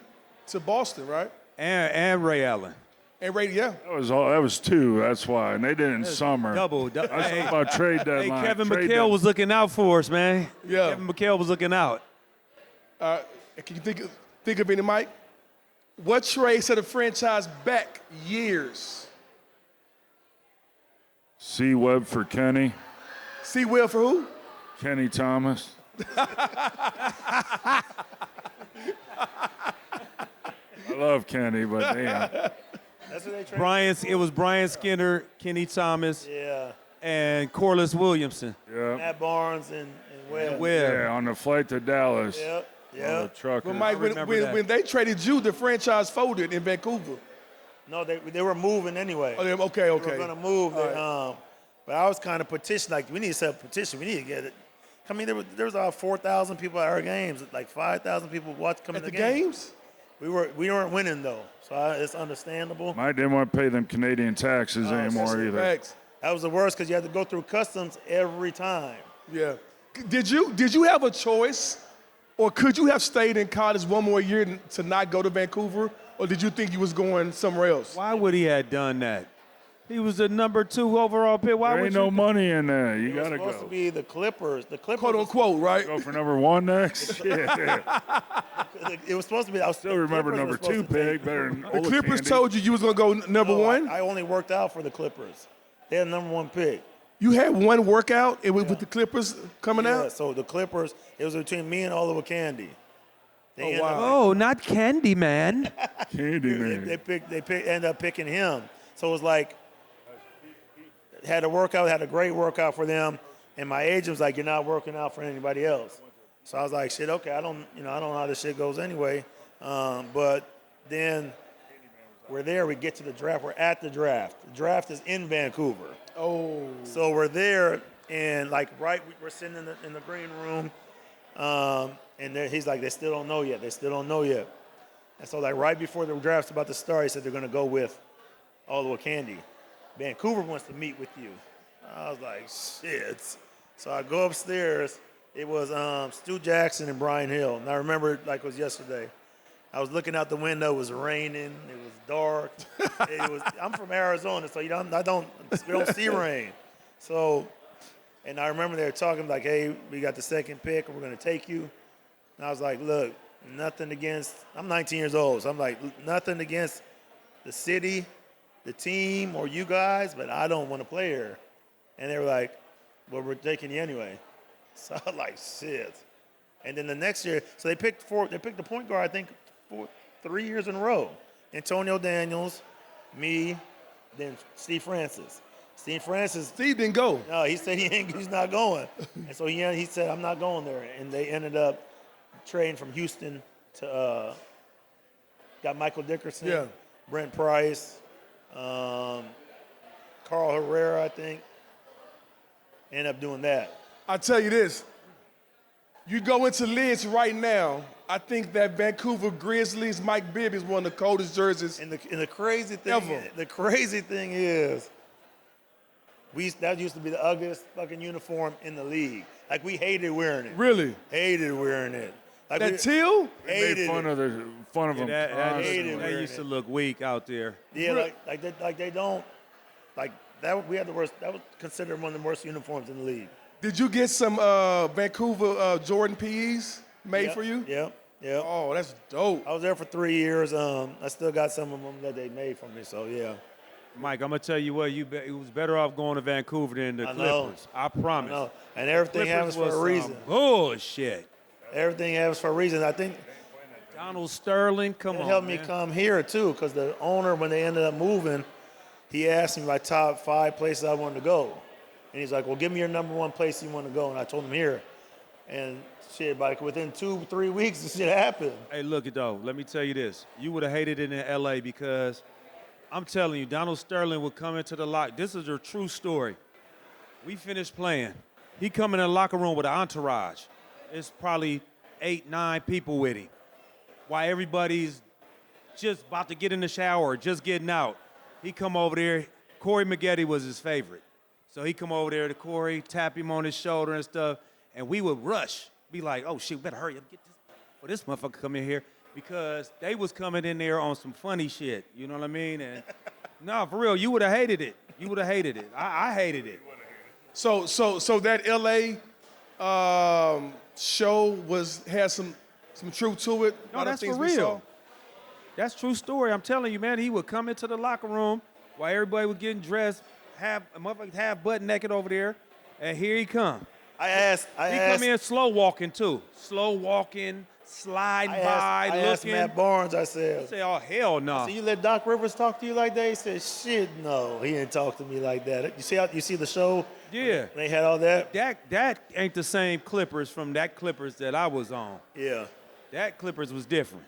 to Boston, right? And Ray Allen. And Ray, yeah. That was two, that's why. And they did it in summer. Double. I was talking about trade Hey, deadline. Kevin Trade McHale was looking out for us, man. Yeah. Kevin McHale was looking out. Can you think of any, Mike? What trade set a franchise back years? C. Webb for Kenny. C. Will for who? Kenny Thomas. I love Kenny, but damn. That's what they traded. It was Brian Skinner, Kenny Thomas, and Corliss Williamson. Yeah. Matt Barnes and Webb. Yeah, on the flight to Dallas. Yep. On the truck. But Mike, when they traded you, the franchise folded in Vancouver. No, they were moving anyway. Okay. They were going to move. But I was kind of petitioning, like, we need to set up a petition. We need to get it. I mean, there was about 4,000 people at our games, like 5,000 people coming to the games. We weren't winning, though, so it's understandable. Mike didn't want to pay them Canadian taxes anymore either. Facts. That was the worst because you had to go through customs every time. Yeah. Did you have a choice, or could you have stayed in college one more year to not go to Vancouver, or did you think you was going somewhere else? Why would he have done that? He was the number 2 overall pick. Why There would ain't you? no money in there. You got to It was supposed go. to be the Clippers. The Clippers. Quote unquote, right? Go for number 1 next? Yeah. It was supposed to be. I still remember number 2 pick better than The Clippers Olakandi. told you was gonna go number one. I only worked out for the Clippers. They had the number 1 pick. You had one workout. It was with the Clippers coming Yeah, out. so the Clippers, it was between me and Oliver Candy. They wow. ended up- Oh, not Candyman. Candy man. ended up picking him. So it was like, had a great workout for them, And my agent was like, "You're not working out for anybody else." So I was like, "Shit, okay. I don't know how this shit goes anyway." But then we're there. We get to the draft. We're at the draft. The draft is in Vancouver. Oh. So we're there, and we're sitting in the green room, and he's like, "They still don't know yet. They still don't know yet." And so right before the draft's about to start, he said they're going to go with Oliver Candy. Vancouver wants to meet with you. I was like, shit. So I go upstairs. It was Stu Jackson and Brian Hill. And I remember it like it was yesterday. I was looking out the window. It was raining. It was dark. I'm from Arizona, so we don't see rain. So, and I remember they were talking like, "Hey, we got the second pick. We're going to take you." And I was like, "Look, nothing against." I'm 19 years old, so I'm like, nothing against the city, the team, or you guys, but I don't want to play here. And they were like, "Well, we're taking you anyway." So I was like, shit. And then the next year, so they picked the point guard, I think, 3 years in a row. Antonio Daniels, me, then Steve Francis. Steve didn't go. No, he said he's not going. And so he said, "I'm not going there." And they ended up trading from Houston to got Michael Dickerson, Brent Price, Carl Herrera, I think. End up doing that. I tell you this, you go into Lids right now, I think that Vancouver Grizzlies, Mike Bibby is one of the coldest jerseys And the crazy thing, ever. The crazy thing is, that used to be the ugliest fucking uniform in the league. Like we hated wearing it. Really? Hated wearing it. Like That teal? They made fun of them. That Hated used to look weak out there. Yeah, they don't like that. We had the worst. That was considered one of the worst uniforms in the league. Did you get some Vancouver Jordan PEs made for you? Yep. Oh, that's dope. I was there for 3 years. I still got some of them that they made for me. So yeah. Mike, I'm gonna tell you what, it was better off going to Vancouver than the Clippers. I promise. No, and everything happens for a reason. Bullshit. Everything happens for a reason. I think Donald Sterling, come on, it helped man. me come here too, because the owner, when they ended up moving, he asked me my top 5 places I wanted to go, and he's like, "Well, give me your number 1 place you want to go," and I told him here, and shit, like within 2-3 weeks, this shit happened. Hey, look it though. Let me tell you this: you would have hated it in LA because I'm telling you, Donald Sterling would come into the lock. This is a true story. We finished playing. He come in the locker room with an entourage. It's probably 8-9 people with him. While everybody's just about to get in the shower, just getting out, he come over there. Corey Maggette was his favorite. So he come over there to Corey, tap him on his shoulder and stuff, and we would rush, be like, "Oh shit, we better hurry up, get this motherfucker come in here," because they was coming in there on some funny shit. You know what I mean? And no, for real, you would have hated it. You would have hated it. I hated it. So that LA show had some truth to it. No, that's for real. That's true story. I'm telling you, man. He would come into the locker room while everybody was getting dressed, half butt naked over there, and here he come. He come in slow walking too, sliding by, I asked looking. Matt Barnes, I said, I say, "Oh hell no!" "So you let Doc Rivers talk to you like that?" He said, "Shit, no, he didn't talk to me like that." You see the show? Yeah. They had all that. That ain't the same Clippers from that Clippers that I was on. Yeah. That Clippers was different.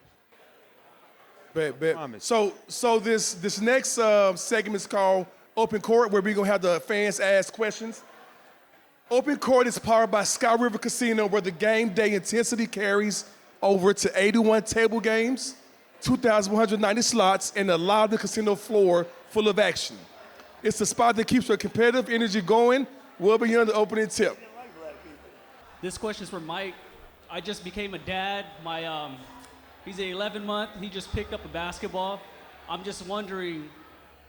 Bet. Promise. So this next segment is called Open Court, where we're gonna have the fans ask questions. Open Court is powered by Sky River Casino, where the game day intensity carries over to 81 table games, 2,190 slots, and a lively casino floor full of action. It's the spot that keeps your competitive energy going well beyond the opening tip. This question's for Mike. I just became a dad. He's 11-month. He just picked up a basketball. I'm just wondering,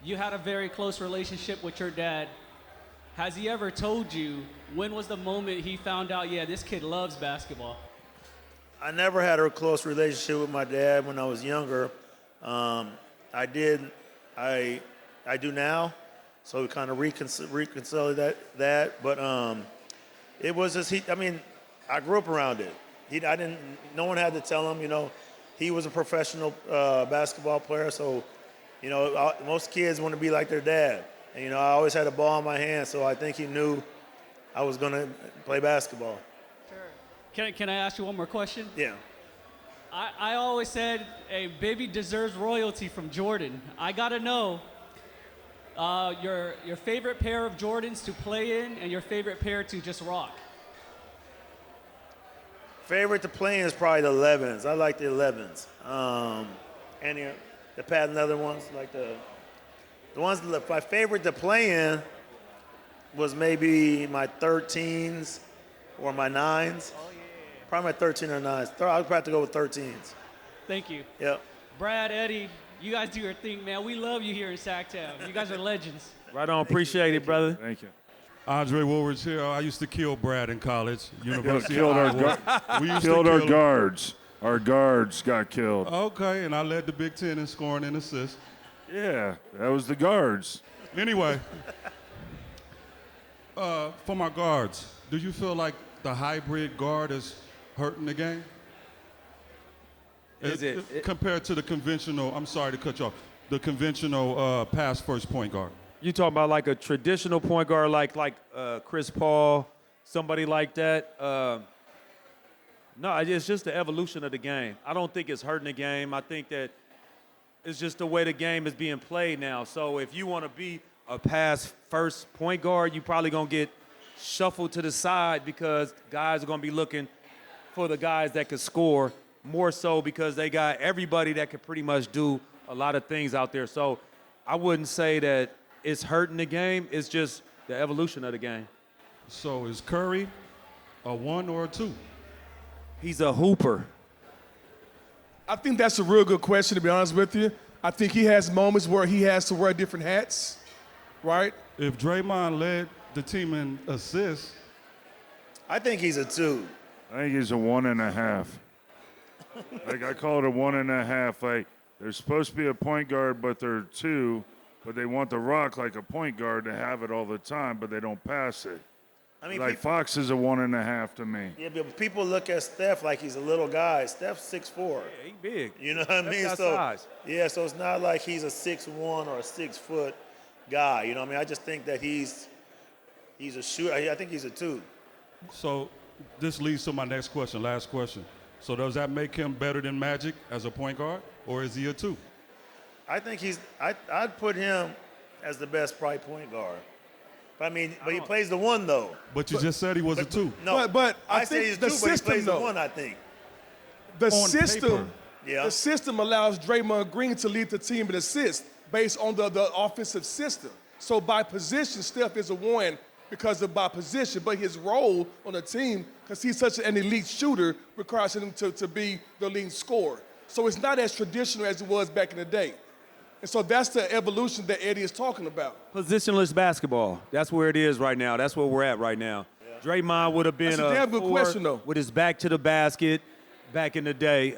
you had a very close relationship with your dad. Has he ever told you, when was the moment he found out, yeah, this kid loves basketball? I never had a close relationship with my dad when I was younger. I do now, so we kind of reconcile that. But it was just I grew up around it. No one had to tell him. He was a professional basketball player, so most kids want to be like their dad. And I always had a ball in my hand, so I think he knew I was going to play basketball. Can I ask you one more question? Yeah. I always said, hey, Bibby deserves royalty from Jordan. I got to know your favorite pair of Jordans to play in and your favorite pair to just rock. Favorite to play in is probably the 11s. I like the 11s. And the patent leather ones, like the ones that my favorite to play in was maybe my 13s or my 9s. Oh, yeah. Probably my 13 or 9s. I'd probably have to go with 13s. Thank you. Yep. Brad, Eddie, you guys do your thing, man. We love you here in Sacktown. You guys are legends. Right on. Appreciate it, brother. Thank you. Andre Woolridge here. I used to kill Brad in college. University Killed of our Iowa. We used Killed to our kill guards. Our guards got killed. Okay, and I led the Big Ten in scoring and assists. Yeah, that was the guards. Anyway, for my guards, do you feel like the hybrid guard is hurting the game? Compared to the conventional, I'm sorry to cut you off, the conventional pass first point guard? You talking about like a traditional point guard like Chris Paul, somebody like that? No, it's just the evolution of the game. I don't think it's hurting the game. I think that it's just the way the game is being played now. So if you want to be a pass first point guard, you're probably going to get shuffled to the side because guys are going to be looking for the guys that can score more so because they got everybody that can pretty much do a lot of things out there. So I wouldn't say that it's hurting the game. It's just the evolution of the game. So is Curry a 1 or a 2? He's a hooper. I think that's a real good question, to be honest with you. I think he has moments where he has to wear different hats, right? If Draymond led the team in assists, I think he's a 2. I think he's a 1.5. Like I call it a 1.5. Like they're supposed to be a point guard, but they're 2. But they want the rock like a point guard to have it all the time, but they don't pass it. I mean, like Fox is a 1.5 to me. Yeah, but people look at Steph like he's a little guy. Steph's 6'4". Yeah, he big. You know what I mean? Got So size. yeah, so it's not like he's a 6'1" or a 6 foot guy. You know what I mean? I just think that he's a shooter. I think he's a 2. so this leads to my next question, last question. So does that make him better than Magic as a point guard, or is he a 2? I think I'd put him as the best probably point guard. But I mean, but he plays the 1 though. But you just said he was a 2. No, But I say think he's the 2, but he system, plays the though. 1. I think. The On system, paper. Yeah. the system allows Draymond Green to lead the team in assists based on the offensive system. So by position, Steph is a 1 because of by position, but his role on the team, because he's such an elite shooter, requires him to be the lead scorer. So it's not as traditional as it was back in the day. And so that's the evolution that Eddie is talking about. Positionless basketball. That's where it is right now. That's where we're at right now. Yeah. Draymond would have been That's a damn good 4 question, though. with his back to the basket back in the day.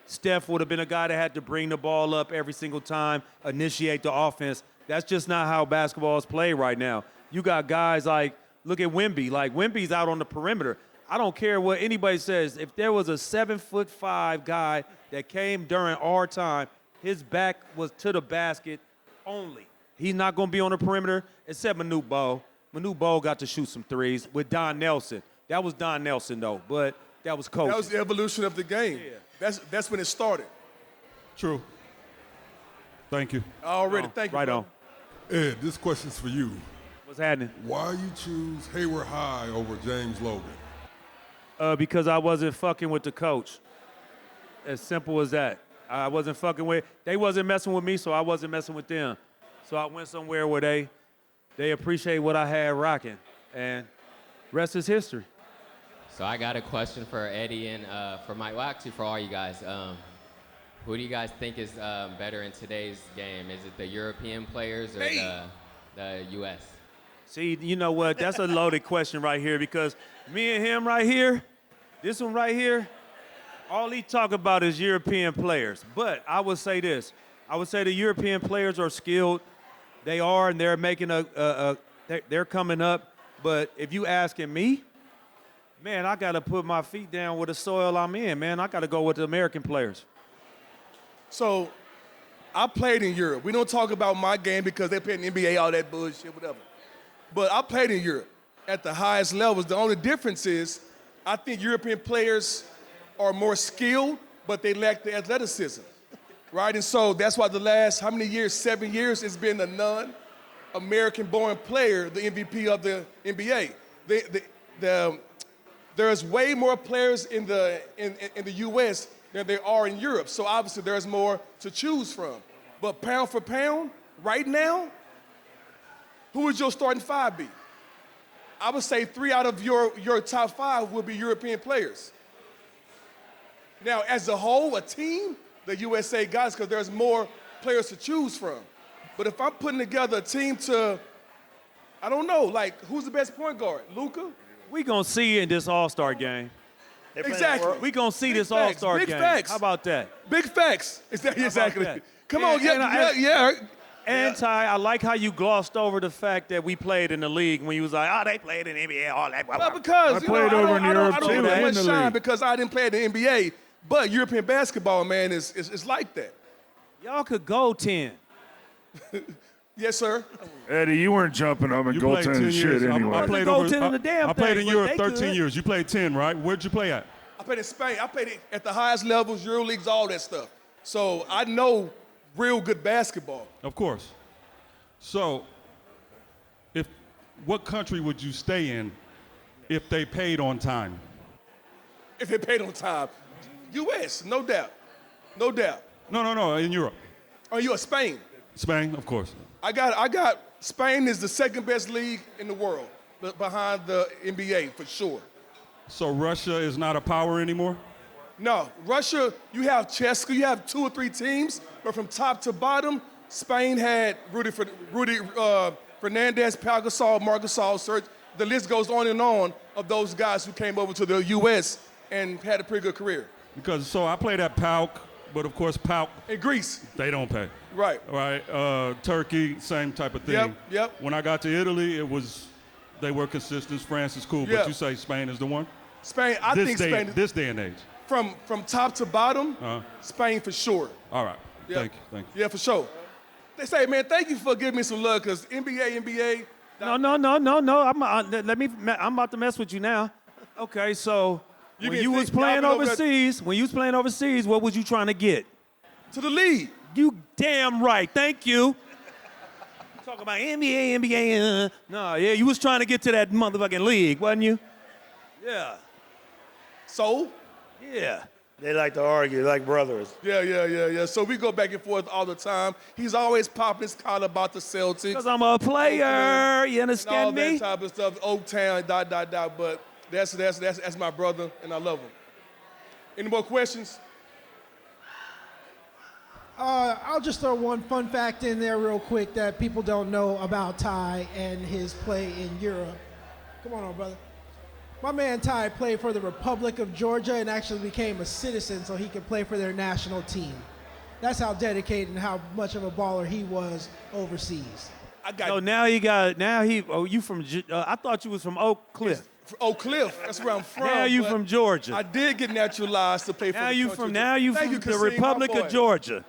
Steph would have been a guy that had to bring the ball up every single time, initiate the offense. That's just not how basketball is played right now. You got guys like, look at Wemby. Like, Wemby's out on the perimeter. I don't care what anybody says. If there was a 7'5" guy that came during our time, his back was to the basket only. He's not going to be on the perimeter except Manute Bol. Manute Bol got to shoot some threes with Don Nelson. That was Don Nelson, though, but that was coaching. That was the evolution of the game. Yeah. That's when it started. True. Thank you. Already, thank you. Right bro. on. Ed, this question's for you. What's happening? Why you choose Hayward High over James Logan? Because I wasn't fucking with the coach. As simple as that. I wasn't fucking with, they wasn't messing with me, so I wasn't messing with them. So I went somewhere where they appreciate what I had rocking, and rest is history. So I got a question for Eddie and for Mike. Well, actually for all you guys. Who do you guys think is better in today's game? Is it the European players or the U.S.? See, you know what? That's a loaded question right here because me and him right here, this one right here, all he talk about is European players. But I would say this. I would say the European players are skilled. They are, and they're making they're coming up. But if you asking me, man, I got to put my feet down with the soil I'm in, man. I got to go with the American players. So I played in Europe. We don't talk about my game because they play in the NBA, all that bullshit, whatever. But I played in Europe. at the highest levels. The only difference is I think European players are more skilled, but they lack the athleticism, right? And so that's why the last, how many years, 7 years, it's been a non-American-born player, the MVP of the NBA. There's way more players in the U.S. than there are in Europe, so obviously there's more to choose from. But pound for pound, right now, who would your starting five be? I would say 3 out of your top 5 will be European players. Now, as a whole, a team, the USA guys, because there's more players to choose from. But if I'm putting together a team to, I don't know, like, who's the best point guard? Luka? We gonna see in this All-Star game. Exactly. We gonna see Big this facts, All-Star big game. facts. How about that? Big facts. Exactly. that? Come on, yeah. And Ty, I like how you glossed over the fact that we played in the league when you was like, oh, they played in the NBA, all that. Well, because I played over in Europe I too, don't in get much the shine league. because I didn't play in the NBA. But European basketball, man, is like that. Y'all could go 10. Yes, sir. Eddie, you weren't jumping up and You played 10 goaltending shit years. anyway. I played Go over. 10 in the damn I played thing, in but Europe they 13 could. years. You played 10, right? Where'd you play at? I played in Spain. I played at the highest levels, Euro leagues, all that stuff. So I know real good basketball. Of course. So, what country would you stay in if they paid on time? If they paid on time. U.S., no doubt. No doubt. No, in Europe. Are you a Spain? Spain, of course. I got Spain is the second best league in the world, behind the NBA for sure. So Russia is not a power anymore? No, Russia, you have Cheska, you have 2 or 3 teams, but from top to bottom, Spain had Rudy Fernandez, Pau Gasol, Marc Gasol, Serge. The list goes on of those guys who came over to the U.S. and had a pretty good career. Because, so I played at PAOK, but of course PAOK, In Greece, they don't pay. right. Right, Turkey, same type of thing. Yep. When I got to Italy, they were consistent. France is cool, Yeah. but you say Spain is the one? Spain, I think Spain, This day and age. from top to bottom, Spain for sure. All right, Yeah. thank you. Yeah, for sure. They say, man, thank you for giving me some love, because NBA. No. I'm about to mess with you now. Okay, so when can you was think y'all playing been over overseas, what was you trying to get? To the league. You damn right. Thank you. Talk about NBA. No, yeah, you was trying to get to that motherfucking league, wasn't you? Yeah. So? Yeah. They like to argue like brothers. Yeah. So we go back and forth all the time. He's always popping his collar about the Celtics. Because I'm a player. You and all understand that me? type of stuff. Oaktown, ... But that's my brother, and I love him. Any more questions? I'll just throw one fun fact in there real quick that people don't know about Ty and his play in Europe. Come on, brother. My man Ty played for the Republic of Georgia and actually became a citizen so he could play for their national team. That's how dedicated and how much of a baller he was overseas. You from, I thought you was from Oak Cliff. Oak Cliff, that's where I'm from. Now you but from Georgia. I did get naturalized to play for the country. Now you Thank from the Kasim, my Republic boy. of Georgia.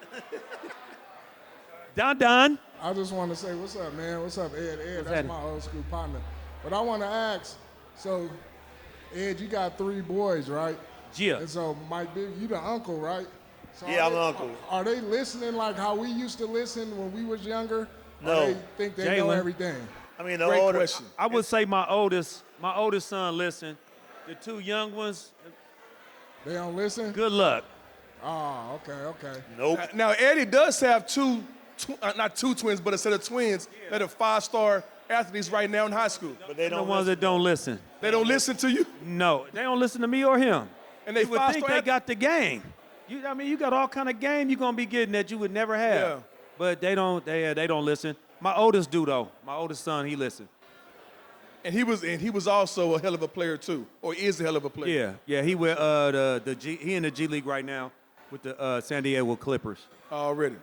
Don. I just want to say, what's up, man? What's up, Ed? That's happening? my old school partner. But I want to ask, so, Ed, you got 3 boys, right? Yeah. And so, Mike Bibby, you the uncle, right? So Yeah, I'm the uncle. Are they listening like how we used to listen when we was younger? No. Or they think they know Jalen. everything? I mean, the Great older, question. I would say my oldest son listen. The 2 young ones, They don't listen? good luck. Oh, okay. Nope. Now, Eddie does have not two twins, but a set of twins that are 5-star athletes right now in high school. But they The don't ones listen. that don't listen. They don't listen to you, No, they don't listen to me or him. and they You would think 5-star they got the game. You got all kind of game you're gonna be getting that you would never have. Yeah. But they don't listen. My oldest do though. My oldest son, he listens. And he was also a hell of a player too, or is a hell of a player. Yeah. He with he in the G League right now with the San Diego Clippers. Already.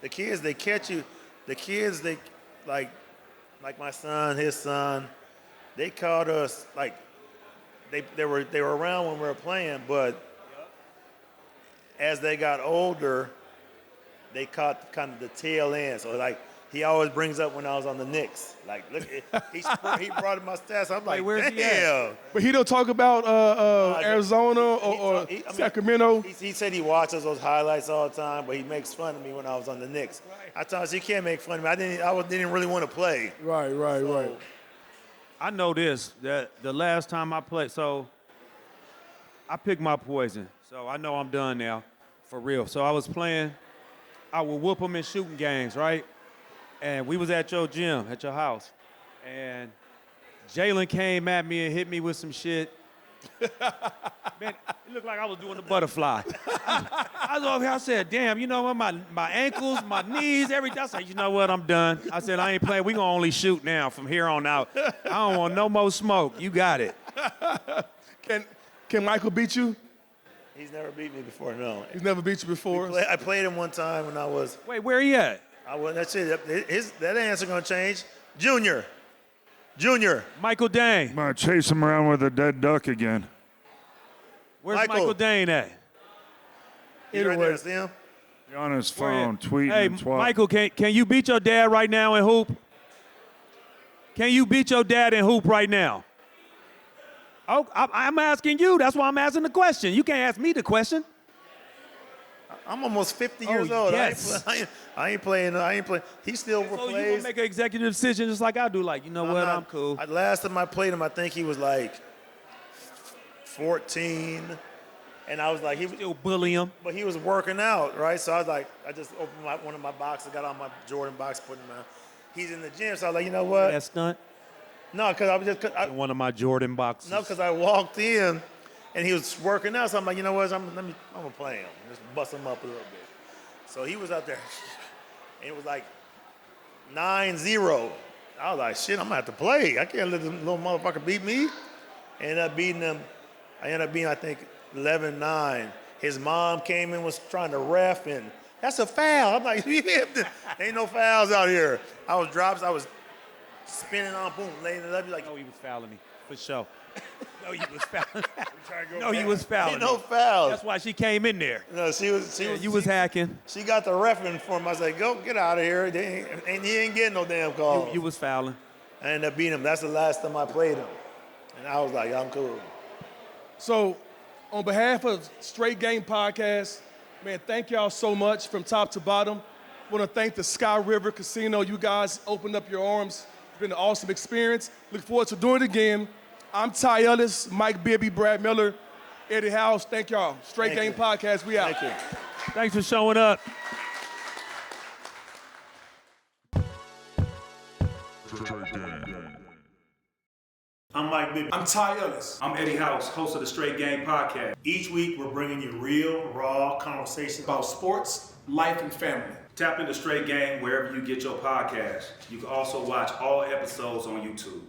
The kids, they catch you. The kids, they like my son, his son. They called us like they were around when we were playing, but as they got older, they caught kind of the tail end. So like he always brings up when I was on the Knicks. Like, look, he brought up my stats. I'm like, where's he damn. But he don't talk about Arizona or Sacramento. He said he watches those highlights all the time, but he makes fun of me when I was on the Knicks. Right. I told him, you can't make fun of me. I didn't really want to play. Right. I know this, that the last time I played, so I picked my poison. So I know I'm done now, for real. So I was playing, I would whoop them in shooting games, right? And we was at your gym, at your house. And Jalen came at me and hit me with some shit. Man, it looked like I was doing the butterfly. I was over here, I said, damn, you know what, my ankles, my knees, everything. I said, you know what, I'm done. I said, I ain't playing. We gonna only shoot now from here on out. I don't want no more smoke. You got it. Can Michael beat you? He's never beat me before, no. He's never beat you before? I played him one time when I was... Wait, where he at? That's it. That answer gonna change. Junior. Michael Dane. I'm going to chase him around with a dead duck again. Where's Michael Dane at? He's right there, see him? He's on his phone, tweeting Hey, and twat. Michael, can you beat your dad right now in hoop? Can you beat your dad in hoop right now? Oh, I'm asking you. That's why I'm asking the question. You can't ask me the question. I'm almost 50 years old. Yes. I ain't playing. He still So you plays. gonna make an executive decision just like I do? Like, you know what? I'm cool. Last time I played him, I think he was like 14, and I was like, he was still bully him. But he was working out, right? So I was like, I just opened one of my boxes, got on my Jordan box, put him out. He's in the gym, so I was like, you know what? That stunt? No, because I was just one of my Jordan boxes. No, because I walked in, and he was working out, so I'm like, you know what? I'm gonna play him, just bust him up a little bit. So he was out there, and it was like 9-0. I was like, shit, I'm gonna have to play. I can't let this little motherfucker beat me. I ended up beating him. I think, 11-9. His mom came in, was trying to ref, and that's a foul. I'm like, ain't no fouls out here. I was spinning on, boom, laying it up. You're like, no, he was fouling me, for sure. No, you was fouling. No, you was fouling. No fouls. That's why she came in there. No, you was hacking. She got the referee for him. I said, get out of here. He ain't getting no damn calls. You was fouling. I ended up beating him. That's the last time I played him. And I was like, I'm cool. So, on behalf of Straight Game Podcast, man, thank y'all so much from top to bottom. I want to thank the Sky River Casino. You guys opened up your arms. It's been an awesome experience. Look forward to doing it again. I'm Ty Ellis, Mike Bibby, Brad Miller, Eddie House. Thank y'all. Straight Game Podcast, we out. Thank you. Thanks for showing up. I'm Mike Bibby. I'm Ty Ellis. I'm Eddie House, host of the Straight Game Podcast. Each week, we're bringing you real, raw conversations About sports, life, and family. Tap into Straight Game wherever you get your podcast. You can also watch all episodes on YouTube.